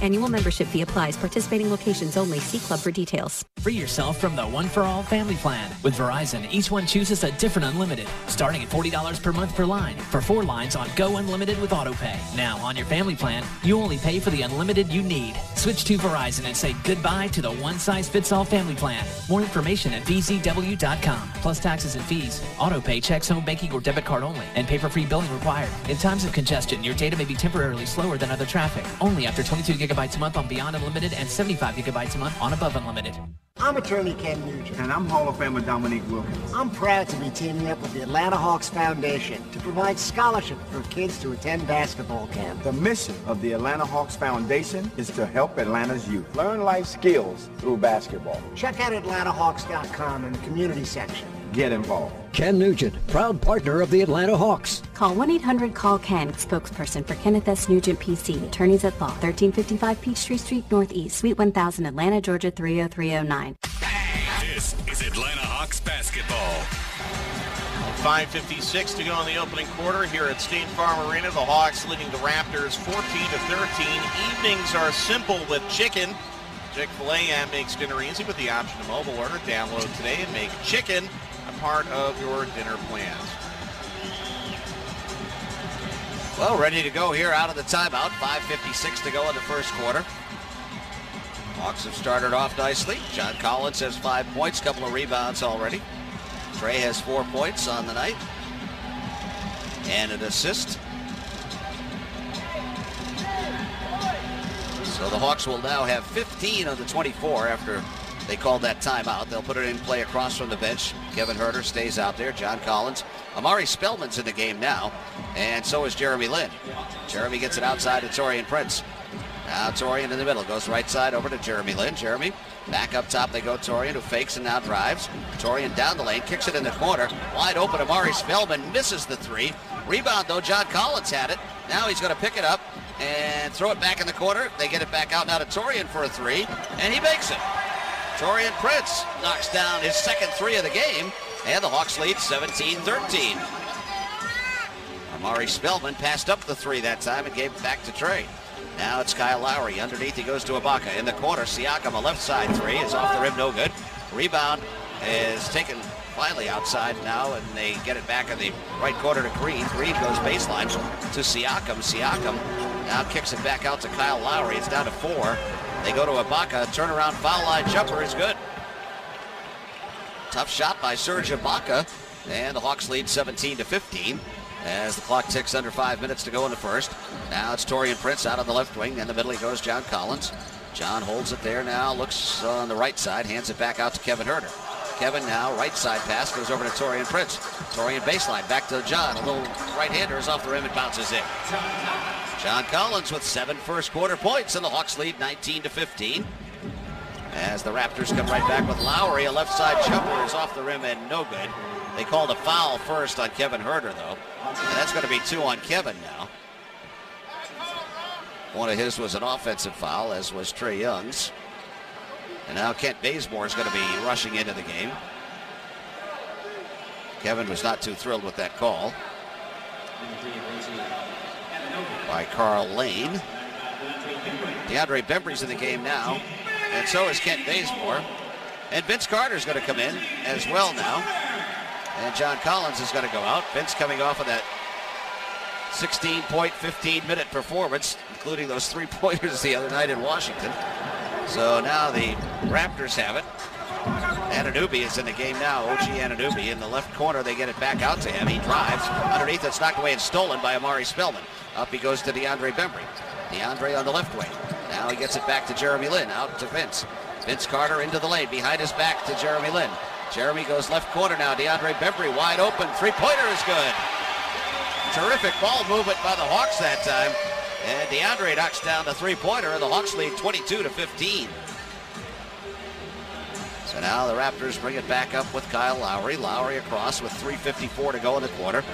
Annual membership fee applies. Participating locations only. See club for details. Free yourself from the one-for-all family plan. With Verizon, each one chooses a different unlimited, starting at $40 per month per line, for 4 lines on Go Unlimited with AutoPay. Now, on your family plan, you only pay for the unlimited you need. Switch to Verizon and say goodbye to the one-size-fits-all family plan. More information at vzw.com. Plus taxes and fees. AutoPay checks home banking or debit card only, and paper-free billing required. In times of congestion, your data may be temporarily slower than other traffic. Only after 22 gigabytes a month on Beyond Unlimited and 75 gigabytes a month on Above Unlimited. I'm attorney Ken Nugent. And I'm Hall of Famer Dominique Wilkins. I'm proud to be teaming up with the Atlanta Hawks Foundation to provide scholarship for kids to attend basketball camp. The mission of the Atlanta Hawks Foundation is to help Atlanta's youth learn life skills through basketball. Check out AtlantaHawks.com in the community section. Get involved. Ken Nugent, proud partner of the Atlanta Hawks. Call 1-800-CALL-KEN, spokesperson for Kenneth S. Nugent, PC, attorneys at law, 1355 Peachtree Street Northeast, Suite 1000, Atlanta, Georgia, 30309. This is Atlanta Hawks basketball. 5:56 to go in the opening quarter here at State Farm Arena. The Hawks leading the Raptors 14-13. Evenings are simple with chicken. Chick-fil-A app makes dinner easy with the option of mobile order. Download today and make chicken a part of your dinner plans. Well, ready to go here out of the timeout. 5:56 to go in the first quarter. Hawks have started off nicely. John Collins has 5 points, couple of rebounds already. Trey has 4 points on the night and an assist. So the Hawks will now have 15 of the 24 after they called that timeout. They'll put it in play across from the bench. Kevin Huerter stays out there. John Collins. Amari Spellman's in the game now, and so is Jeremy Lin. Jeremy gets it outside to Taurean Prince. Now Taurean in the middle, goes right side over to Jeremy Lin. Jeremy back up top, they go Taurean, who fakes and now drives. Taurean down the lane, kicks it in the corner. Wide open, Amari Spellman misses the three. Rebound though, John Collins had it. Now he's going to pick it up and throw it back in the corner. They get it back out now to Taurean for a three, and he makes it. Taurean Prince knocks down his second three of the game, and the Hawks lead 17-13. Amari Spellman passed up the three that time and gave it back to Trey. Now it's Kyle Lowry. Underneath he goes to Ibaka. In the corner, Siakam, a left side three, is off the rim, no good. Rebound is taken finally outside now, and they get it back in the right corner to Green. Green goes baseline to Siakam. Siakam now kicks it back out to Kyle Lowry. It's down to 4. They go to Ibaka. Turnaround foul line jumper is good. Tough shot by Serge Ibaka, and the Hawks lead 17-15. As the clock ticks under 5 minutes to go in the first. Now it's Taurean Prince out on the left wing. In the middle he goes John Collins. John holds it there now, looks on the right side, hands it back out to Kevin Huerter. Kevin now, right side pass, goes over to Taurean Prince. Taurean baseline, back to John. A little right-hander is off the rim and bounces in. John Collins with 7 first quarter points, and the Hawks lead 19-15. As the Raptors come right back with Lowry. A left side jumper is off the rim and no good. They called a foul first on Kevin Huerter, though. And that's going to be 2 on Kevin now. One of his was an offensive foul, as was Trae Young's. And now Kent Bazemore is going to be rushing into the game. Kevin was not too thrilled with that call by Carl Lane. DeAndre Bembry's in the game now, and so is Kent Bazemore. And Vince Carter's going to come in as well now. And John Collins is going to go out. Vince coming off of that 16-point, 15-minute performance, including those 3-pointers the other night in Washington. So now the Raptors have it. Anunoby is in the game now. OG Anunoby in the left corner. They get it back out to him. He drives. Underneath, it's knocked away and stolen by Amari Spellman. Up he goes to DeAndre Bembry. DeAndre on the left wing. Now he gets it back to Jeremy Lin. Out to Vince. Vince Carter into the lane. Behind his back to Jeremy Lin. Jeremy goes left corner now. DeAndre Bembry wide open. 3-pointer is good. Terrific ball movement by the Hawks that time. And DeAndre knocks down the 3-pointer, and the Hawks lead 22-15. So now the Raptors bring it back up with Kyle Lowry. Lowry across with 3:54 to go in the quarter.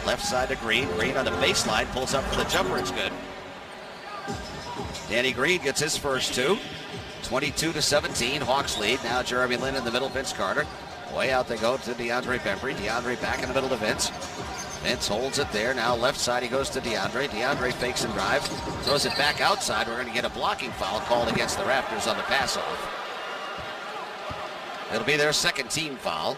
Left side to Green. Green on the baseline. Pulls up for the jumper. It's good. Danny Green gets his first 2. 22-17. Hawks lead. Now Jeremy Lin in the middle. Vince Carter. Way out they go to DeAndre Bembry. DeAndre back in the middle to Vince. Vince holds it there. Now left side he goes to DeAndre. DeAndre fakes and drives. Throws it back outside. We're going to get a blocking foul called against the Raptors on the pass off. It'll be their second team foul.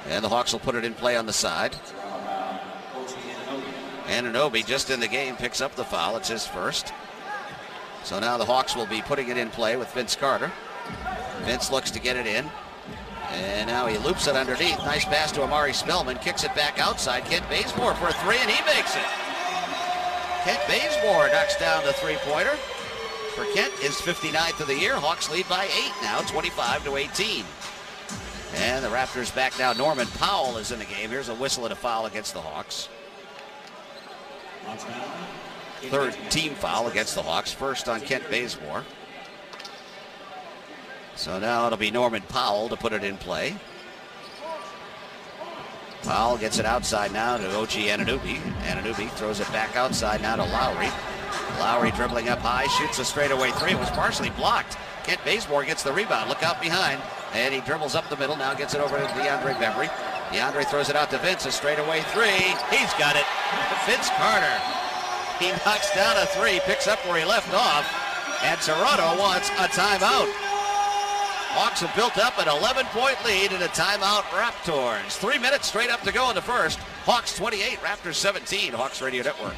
And the Hawks will put it in play on the side. Anunoby just in the game picks up the foul. It's his first. So now the Hawks will be putting it in play with Vince Carter. Vince looks to get it in. And now he loops it underneath. Nice pass to Amari Spellman. Kicks it back outside. Kent Bazemore for a 3, and he makes it. Kent Bazemore knocks down the 3-pointer. For Kent, his 59th of the year. Hawks lead by 8 now, 25-18. And the Raptors back now. Norman Powell is in the game. Here's a whistle and a foul against the Hawks. Third team foul against the Hawks. First on Kent Bazemore. So now it'll be Norman Powell to put it in play. Powell gets it outside now to OG Anunoby. Anunoby throws it back outside now to Lowry. Lowry dribbling up high, shoots a straightaway three. It was partially blocked. Kent Bazemore gets the rebound. Look out behind. And he dribbles up the middle. Now gets it over to DeAndre Bembry. DeAndre throws it out to Vince. A straightaway three. He's got it. Vince Carter. He knocks down a three, picks up where he left off. And Toronto wants a timeout. Hawks have built up an 11-point lead in a timeout. Raptors. 3 minutes straight up to go in the first. Hawks 28, Raptors 17. Hawks Radio Network.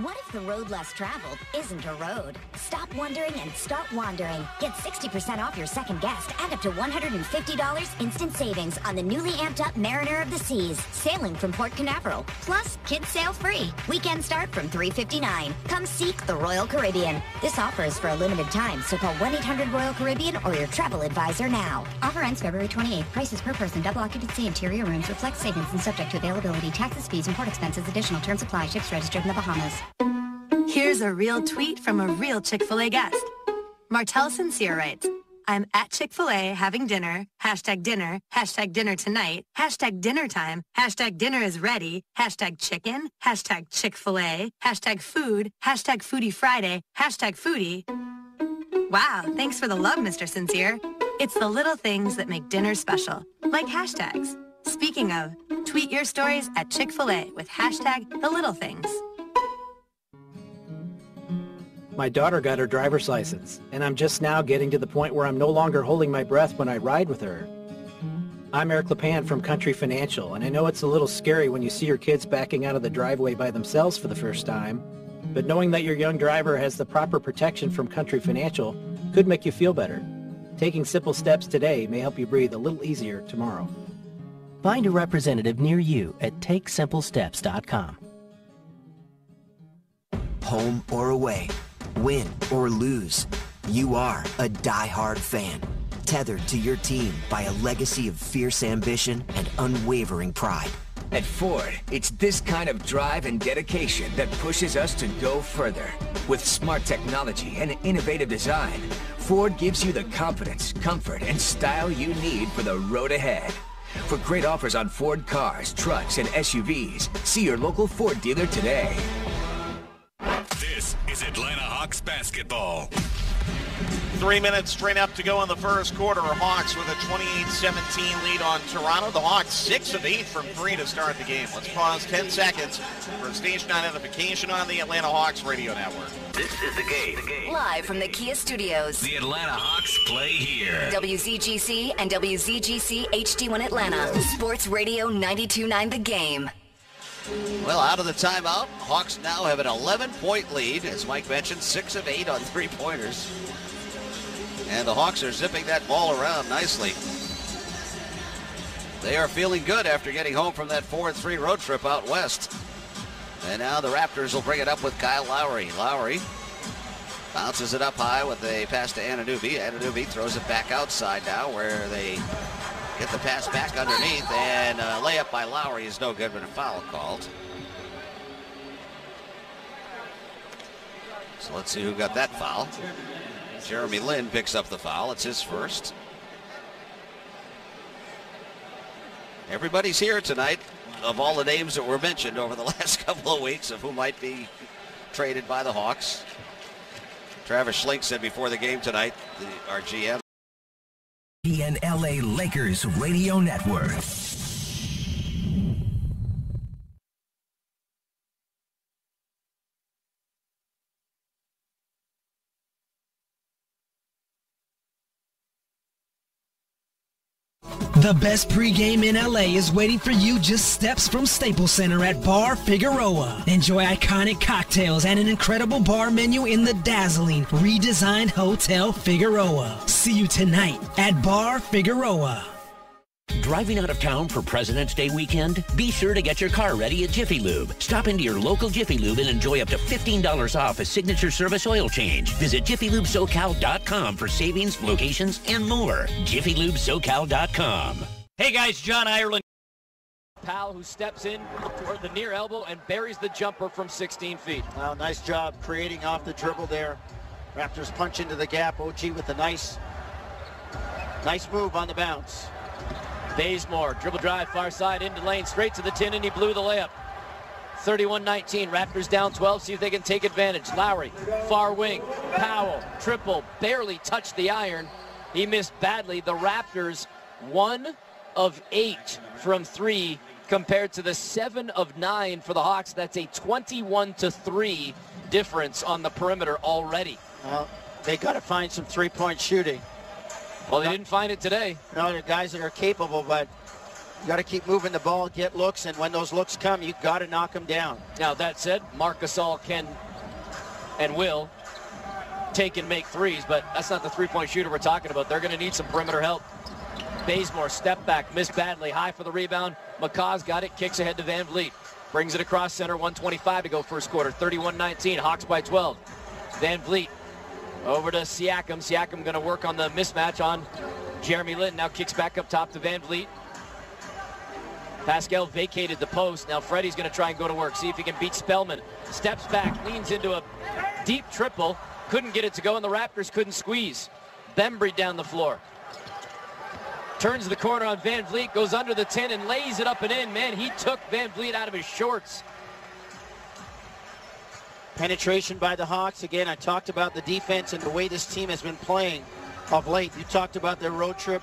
What if the road less traveled isn't a road? Stop wondering and start wandering. Get 60% off your second guest and up to $150 instant savings on the newly amped up Mariner of the Seas, sailing from Port Canaveral. Plus, kids sail free. Weekend start from $359. Come seek the Royal Caribbean. This offer is for a limited time, so call 1-800-ROYAL-CARIBBEAN or your travel advisor now. Offer ends February 28th. Prices per person, double occupancy, interior rooms, reflect savings and subject to availability, taxes, fees, and port expenses. Additional terms apply. Ships registered in the Bahamas. Here's a real tweet from a real Chick-fil-A guest. Martel Sincere writes, I'm at Chick-fil-A having dinner, hashtag dinner tonight, hashtag dinner time, hashtag dinner is ready, hashtag chicken, hashtag Chick-fil-A, hashtag food, hashtag foodie Friday, hashtag foodie. Wow, thanks for the love, Mr. Sincere. It's the little things that make dinner special, like hashtags. Speaking of, tweet your stories at Chick-fil-A with hashtag the little things. My daughter got her driver's license, and I'm just now getting to the point where I'm no longer holding my breath when I ride with her. I'm Eric LePan from Country Financial, and I know it's a little scary when you see your kids backing out of the driveway by themselves for the first time, but knowing that your young driver has the proper protection from Country Financial could make you feel better. Taking simple steps today may help you breathe a little easier tomorrow. Find a representative near you at TakeSimpleSteps.com. Home or away, win or lose, you are a die-hard fan, tethered to your team by a legacy of fierce ambition and unwavering pride. At Ford, it's this kind of drive and dedication that pushes us to go further. With smart technology and innovative design, Ford gives you the confidence, comfort, and style you need for the road ahead. For great offers on Ford cars, trucks, and SUVs, see your local Ford dealer today. This is Atlanta Hawks basketball. 3 minutes straight up to go in the first quarter. Hawks with a 28-17 lead on Toronto. The Hawks 6 of 8 from 3 to start the game. Let's pause 10 seconds for station identification on the Atlanta Hawks radio network. This is the game. Live from the Kia Studios. The Atlanta Hawks play here. WZGC and WZGC HD1 Atlanta. Sports Radio 92.9 The Game. Well, out of the timeout, Hawks now have an 11-point lead. As Mike mentioned, 6 of 8 on three-pointers. And the Hawks are zipping that ball around nicely. They are feeling good after getting home from that 4-3 road trip out west. And now the Raptors will bring it up with Kyle Lowry. Lowry bounces it up high with a pass to Anunoby. Anunoby throws it back outside now where they get the pass back underneath. And a layup by Lowry is no good, but a foul called. So let's see who got that foul. Jeremy Lin picks up the foul. It's his first. Everybody's here tonight of all the names that were mentioned over the last couple of weeks of who might be traded by the Hawks. Travis Schlink said before the game tonight, our GM. LA Lakers Radio Network. The best pregame in LA is waiting for you just steps from Staples Center at Bar Figueroa. Enjoy iconic cocktails and an incredible bar menu in the dazzling, redesigned Hotel Figueroa. See you tonight at Bar Figueroa. Driving out of town for President's Day weekend? Be sure to get your car ready at Jiffy Lube. Stop into your local Jiffy Lube and enjoy up to $15 off a signature service oil change. Visit JiffyLubeSoCal.com for savings, locations, and more. JiffyLubeSoCal.com. Hey guys, John Ireland. Powell who steps in toward the near elbow and buries the jumper from 16 feet. Well, nice job creating off the dribble there. Raptors punch into the gap. OG with a nice Nice move on the bounce. Bazemore, dribble drive, far side, into lane, straight to the tin, and he blew the layup. 31-19, Raptors down 12, see if they can take advantage. Lowry, far wing, Powell, triple, barely touched the iron. He missed badly. The Raptors, 1 of 8 from 3 compared to the 7 of 9 for the Hawks. That's a 21-3 difference on the perimeter already. Well, they got to find some three-point shooting. Well, they didn't find it today. No, they're guys that are capable, but you got to keep moving the ball, get looks, and when those looks come, you got to knock them down. Now, that said, Marc Gasol can and will take and make threes, but that's not the three-point shooter we're talking about. They're going to need some perimeter help. Bazemore, step back, missed badly, high for the rebound. McCaw's got it, kicks ahead to Van Vliet. Brings it across center, 1:25 to go first quarter, 31-19, Hawks by 12. Van Vliet over to Siakam. Siakam going to work on the mismatch on Jeremy Lin. Now kicks back up top to Van Vliet. Pascal vacated the post. Now Freddie's going to try and go to work, see if he can beat Spellman. Steps back, leans into a deep triple. Couldn't get it to go, and the Raptors couldn't squeeze. Bembry down the floor. Turns the corner on Van Vliet, goes under the 10 and lays it up and in. Man, he took Van Vliet out of his shorts. Penetration by the Hawks. Again, I talked about the defense and the way this team has been playing of late. You talked about their road trip.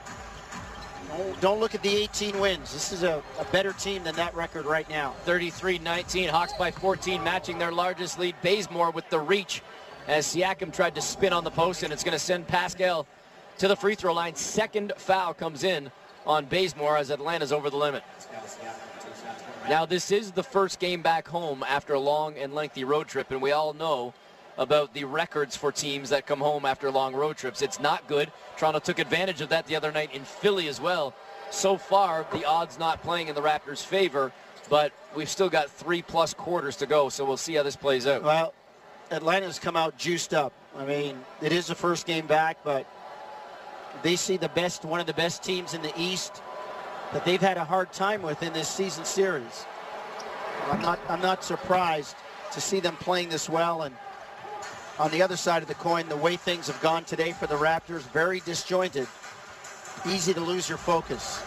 Don't look at the 18 wins. This is a better team than that record right now. 33-19, Hawks by 14, matching their largest lead. Bazemore with the reach as Siakam tried to spin on the post, and it's going to send Pascal to the free throw line. Second foul comes in on Bazemore as Atlanta's over the limit. Now, this is the first game back home after a long and lengthy road trip, and we all know about the records for teams that come home after long road trips. It's not good. Toronto took advantage of that the other night in Philly as well. So far, the odds not playing in the Raptors' favor, but we've still got 3+ quarters to go, so we'll see how this plays out. Well, Atlanta's come out juiced up. I mean, it is the first game back, but they see the best, one of the best teams in the East that they've had a hard time with in this season series. I'm not surprised to see them playing this well. And on the other side of the coin, the way things have gone today for the Raptors, very disjointed. Easy to lose your focus.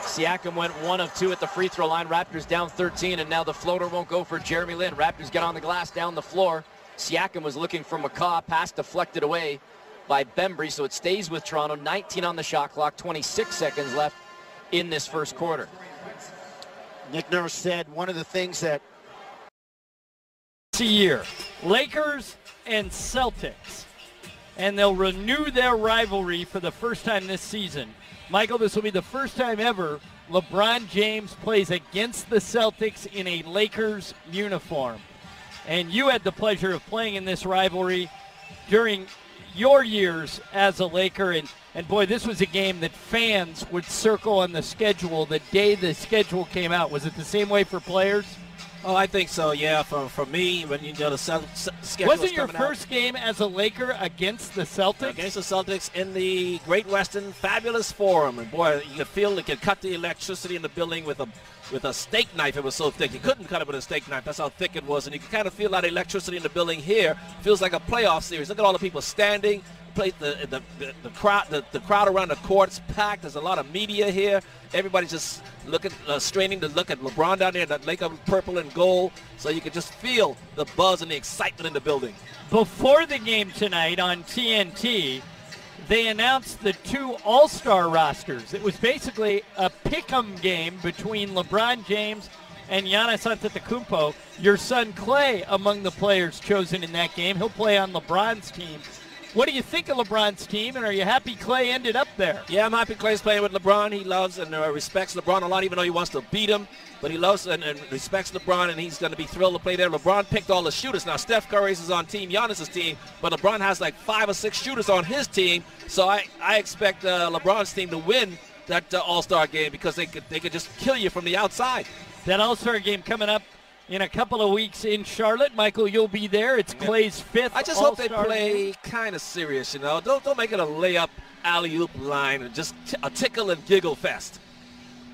Siakam went 1 of 2 at the free throw line. Raptors down 13, and now the floater won't go for Jeremy Lin. Raptors get on the glass down the floor. Siakam was looking for McCaw. Pass deflected away by Bembry, so it stays with Toronto. 19 on the shot clock, 26 seconds left in this first quarter. Nick Nurse said one of the things that year, Lakers and Celtics, and they'll renew their rivalry for the first time this season. Michael, this will be the first time ever LeBron James plays against the Celtics in a Lakers uniform. And you had the pleasure of playing in this rivalry during your years as a Laker, and boy, this was a game that fans would circle on the schedule the day the schedule came out. Was it the same way for players? Oh, I think so, yeah. For me, when you know the schedule wasn't your first game as a Laker against the Celtics? Against the Celtics in the Great Western Fabulous Forum, and boy, you could feel it could cut the electricity in the building with a steak knife. It was so thick you couldn't cut it with a steak knife. That's how thick it was, and you could kind of feel that electricity in the building here. Feels like a playoff series. Look at all the people standing. The crowd around the court's packed. There's a lot of media here. Everybody's just looking, straining to look at LeBron down there, that lake of purple and gold. So you can just feel the buzz and the excitement in the building. Before the game tonight on TNT, they announced the 2 All-Star rosters. It was basically a pick-em game between LeBron James and Giannis Antetokounmpo. Your son Clay among the players chosen in that game. He'll play on LeBron's team. What do you think of LeBron's team, and are you happy Clay ended up there? Yeah, I'm happy Clay's playing with LeBron. He loves and respects LeBron a lot, even though he wants to beat him. But he loves and respects LeBron, and he's going to be thrilled to play there. LeBron picked all the shooters. Now, Steph Curry's is on Team Giannis's team, but LeBron has like 5 or 6 shooters on his team. So I expect LeBron's team to win that All-Star game because they could just kill you from the outside. That All-Star game coming up in a couple of weeks in Charlotte. Michael, you'll be there. It's Clay's 5th I just hope they play kind of serious, you know. Don't make it a layup alley-oop line and just a tickle and giggle fest.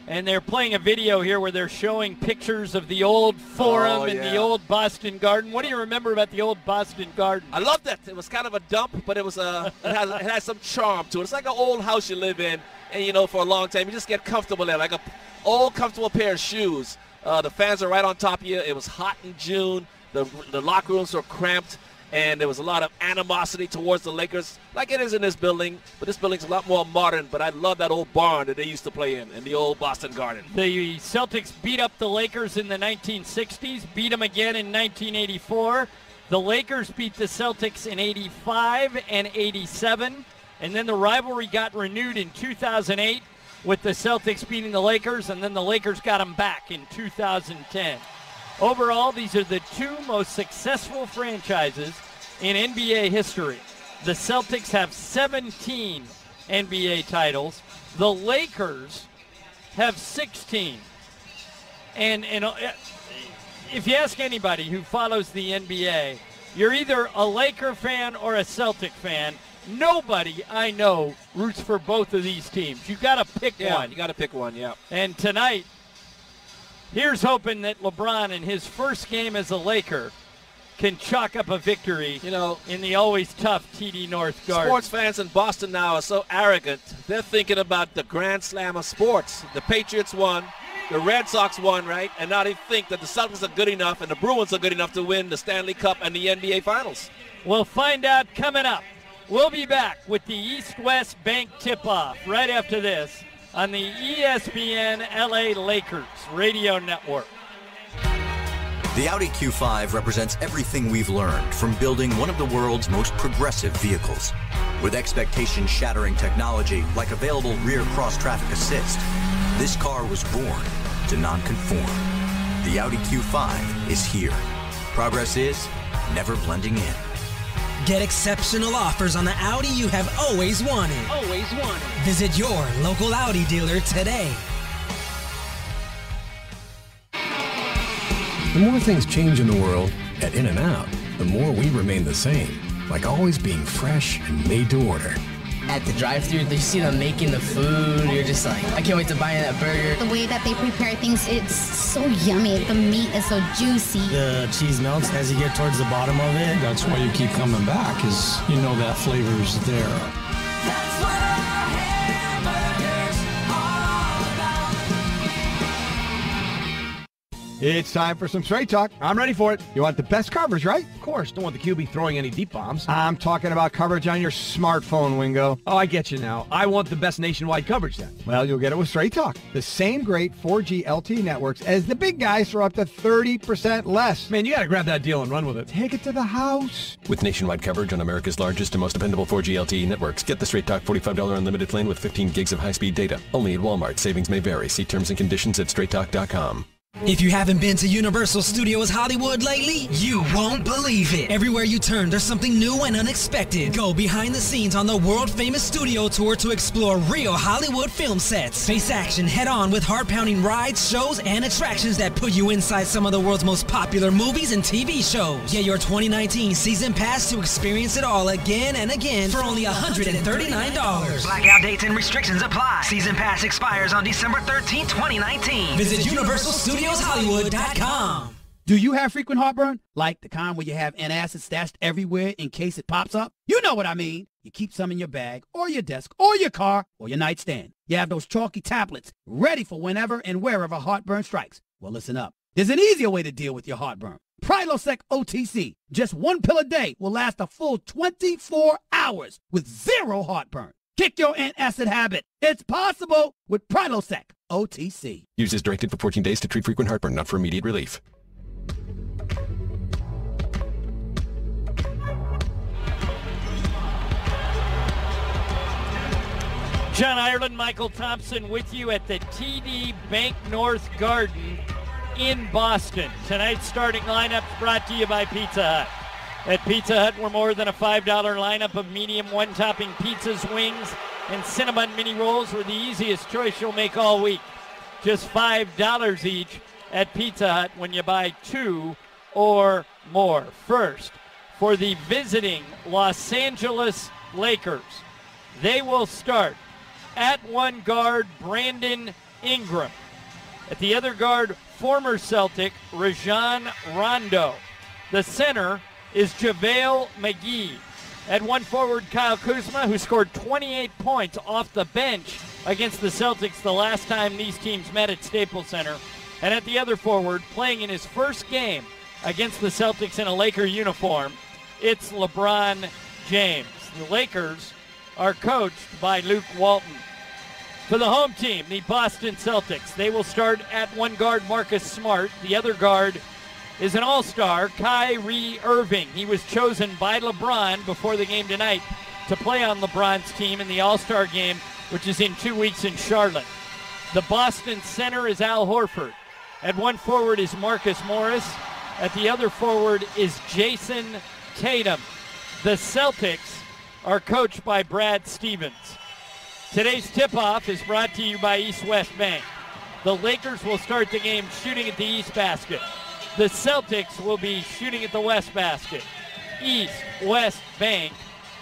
And they're playing a video here where they're showing pictures of the old Forum and the old Boston Garden. What do you remember about the old Boston Garden? I loved it. It was kind of a dump, but it was it has some charm to it. It's like an old house you live in, and for a long time you just get comfortable there, like a old comfortable pair of shoes. The fans are right on top of you. It was hot in June. The locker rooms were cramped, and there was a lot of animosity towards the Lakers, like it is in this building. But this building's a lot more modern. But I love that old barn that they used to play in the old Boston Garden. The Celtics beat up the Lakers in the 1960s, beat them again in 1984. The Lakers beat the Celtics in 85 and 87. And then the rivalry got renewed in 2008 with the Celtics beating the Lakers, and then the Lakers got them back in 2010. Overall, these are the two most successful franchises in NBA history. The Celtics have 17 NBA titles. The Lakers have 16. And if you ask anybody who follows the NBA, you're either a Laker fan or a Celtic fan. Nobody I know roots for both of these teams. You've got to pick one. You got to pick one, yeah. And tonight, here's hoping that LeBron in his first game as a Laker can chalk up a victory, in the always tough TD North Garden. Sports fans in Boston now are so arrogant. They're thinking about the Grand Slam of sports. The Patriots won. The Red Sox won, right? And now they think that the Celtics are good enough and the Bruins are good enough to win the Stanley Cup and the NBA Finals. We'll find out coming up. We'll be back with the East-West Bank tip-off right after this on the ESPN LA Lakers radio network. The Audi Q5 represents everything we've learned from building one of the world's most progressive vehicles. With expectation-shattering technology like available rear cross-traffic assist, this car was born to non-conform. The Audi Q5 is here. Progress is never blending in. Get exceptional offers on the Audi you have always wanted. Always wanted. Visit your local Audi dealer today. The more things change in the world at In-N-Out, the more we remain the same, like always being fresh and made to order. At the drive-thru, you see them making the food, you're just like, I can't wait to buy that burger. The way that they prepare things, it's so yummy. The meat is so juicy. The cheese melts as you get towards the bottom of it. That's why you keep coming back, is you know that flavor's there. That's what a hamburger's all about. It's time for some straight talk. I'm ready for it. You want the best coverage, right? Of course. Don't want the QB throwing any deep bombs. I'm talking about coverage on your smartphone, Wingo. Oh, I get you now. I want the best nationwide coverage then. Well, you'll get it with Straight Talk. The same great 4G LTE networks as the big guys for up to 30% less. Man, you got to grab that deal and run with it. Take it to the house. With nationwide coverage on America's largest and most dependable 4G LTE networks, get the Straight Talk $45 unlimited plan with 15 gigs of high-speed data. Only at Walmart. Savings may vary. See terms and conditions at straighttalk.com. If you haven't been to Universal Studios Hollywood lately, you won't believe it. Everywhere you turn, there's something new and unexpected. Go behind the scenes on the world-famous studio tour to explore real Hollywood film sets. Face action head-on with heart-pounding rides, shows, and attractions that put you inside some of the world's most popular movies and TV shows. Get your 2019 season pass to experience it all again and again for only $139. Blackout dates and restrictions apply. Season pass expires on December 13, 2019. Visit Universal Studios Hollywood.com. Do you have frequent heartburn? Like the kind where you have antacid stashed everywhere in case it pops up? You know what I mean. You keep some in your bag or your desk or your car or your nightstand. You have those chalky tablets ready for whenever and wherever heartburn strikes. Well, listen up. There's an easier way to deal with your heartburn. Prilosec OTC. Just one pill a day will last a full 24 hours with zero heartburn. Kick your antacid habit. It's possible with Prilosec OTC. Use as directed for 14 days to treat frequent heartburn, not for immediate relief. John Ireland, Michael Thompson with you at the TD Bank North Garden in Boston. Tonight's starting lineup brought to you by Pizza Hut. At Pizza Hut, we're more than a $5 lineup of medium one-topping pizzas, wings, and cinnamon mini rolls were the easiest choice you'll make all week. Just $5 each at Pizza Hut when you buy 2 or more. First, for the visiting Los Angeles Lakers, they will start at one guard Brandon Ingram. At the other guard, former Celtic Rajon Rondo. The center is JaVale McGee. At one forward, Kyle Kuzma, who scored 28 points off the bench against the Celtics the last time these teams met at Staples Center. And at the other forward, playing in his first game against the Celtics in a Laker uniform, it's LeBron James. The Lakers are coached by Luke Walton. For the home team, the Boston Celtics, they will start at one guard, Marcus Smart. The other guard is an all-star, Kyrie Irving. He was chosen by LeBron before the game tonight to play on LeBron's team in the all-star game, which is in 2 weeks in Charlotte. The Boston center is Al Horford. At one forward is Marcus Morris. At the other forward is Jason Tatum. The Celtics are coached by Brad Stevens. Today's tip-off is brought to you by East West Bank. The Lakers will start the game shooting at the East basket. The Celtics will be shooting at the West basket. East West Bank,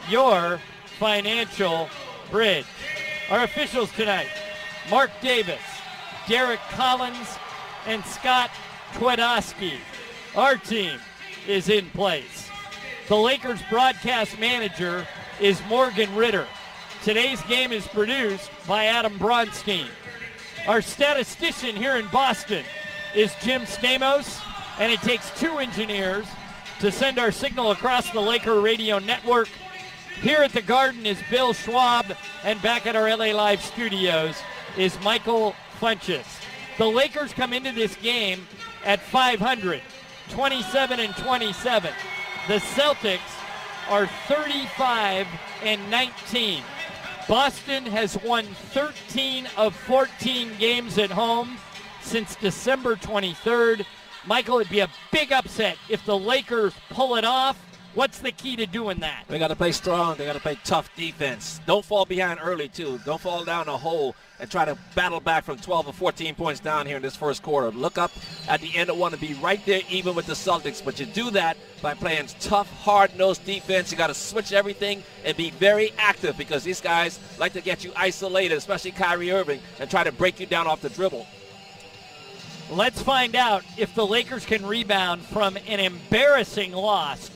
your financial bridge. Our officials tonight, Mark Davis, Derek Collins, and Scott Twedowski. Our team is in place. The Lakers broadcast manager is Morgan Ritter. Today's game is produced by Adam Bronstein. Our statistician here in Boston is Jim Stamos, and it takes 2 engineers to send our signal across the Laker radio network. Here at the Garden is Bill Schwab, and back at our LA Live studios is Michael Funches. The Lakers come into this game at 500, 27-27. The Celtics are 35-19. Boston has won 13 of 14 games at home since December 23rd. Michael, it'd be a big upset if the Lakers pull it off. What's the key to doing that? They got to play strong. They got to play tough defense. Don't fall behind early, too. Don't fall down a hole and try to battle back from 12 or 14 points down here in this first quarter. Look up at the end of one and be right there even with the Celtics. But you do that by playing tough, hard-nosed defense. You got to switch everything and be very active because these guys like to get you isolated, especially Kyrie Irving, and try to break you down off the dribble. Let's find out if the Lakers can rebound from an embarrassing loss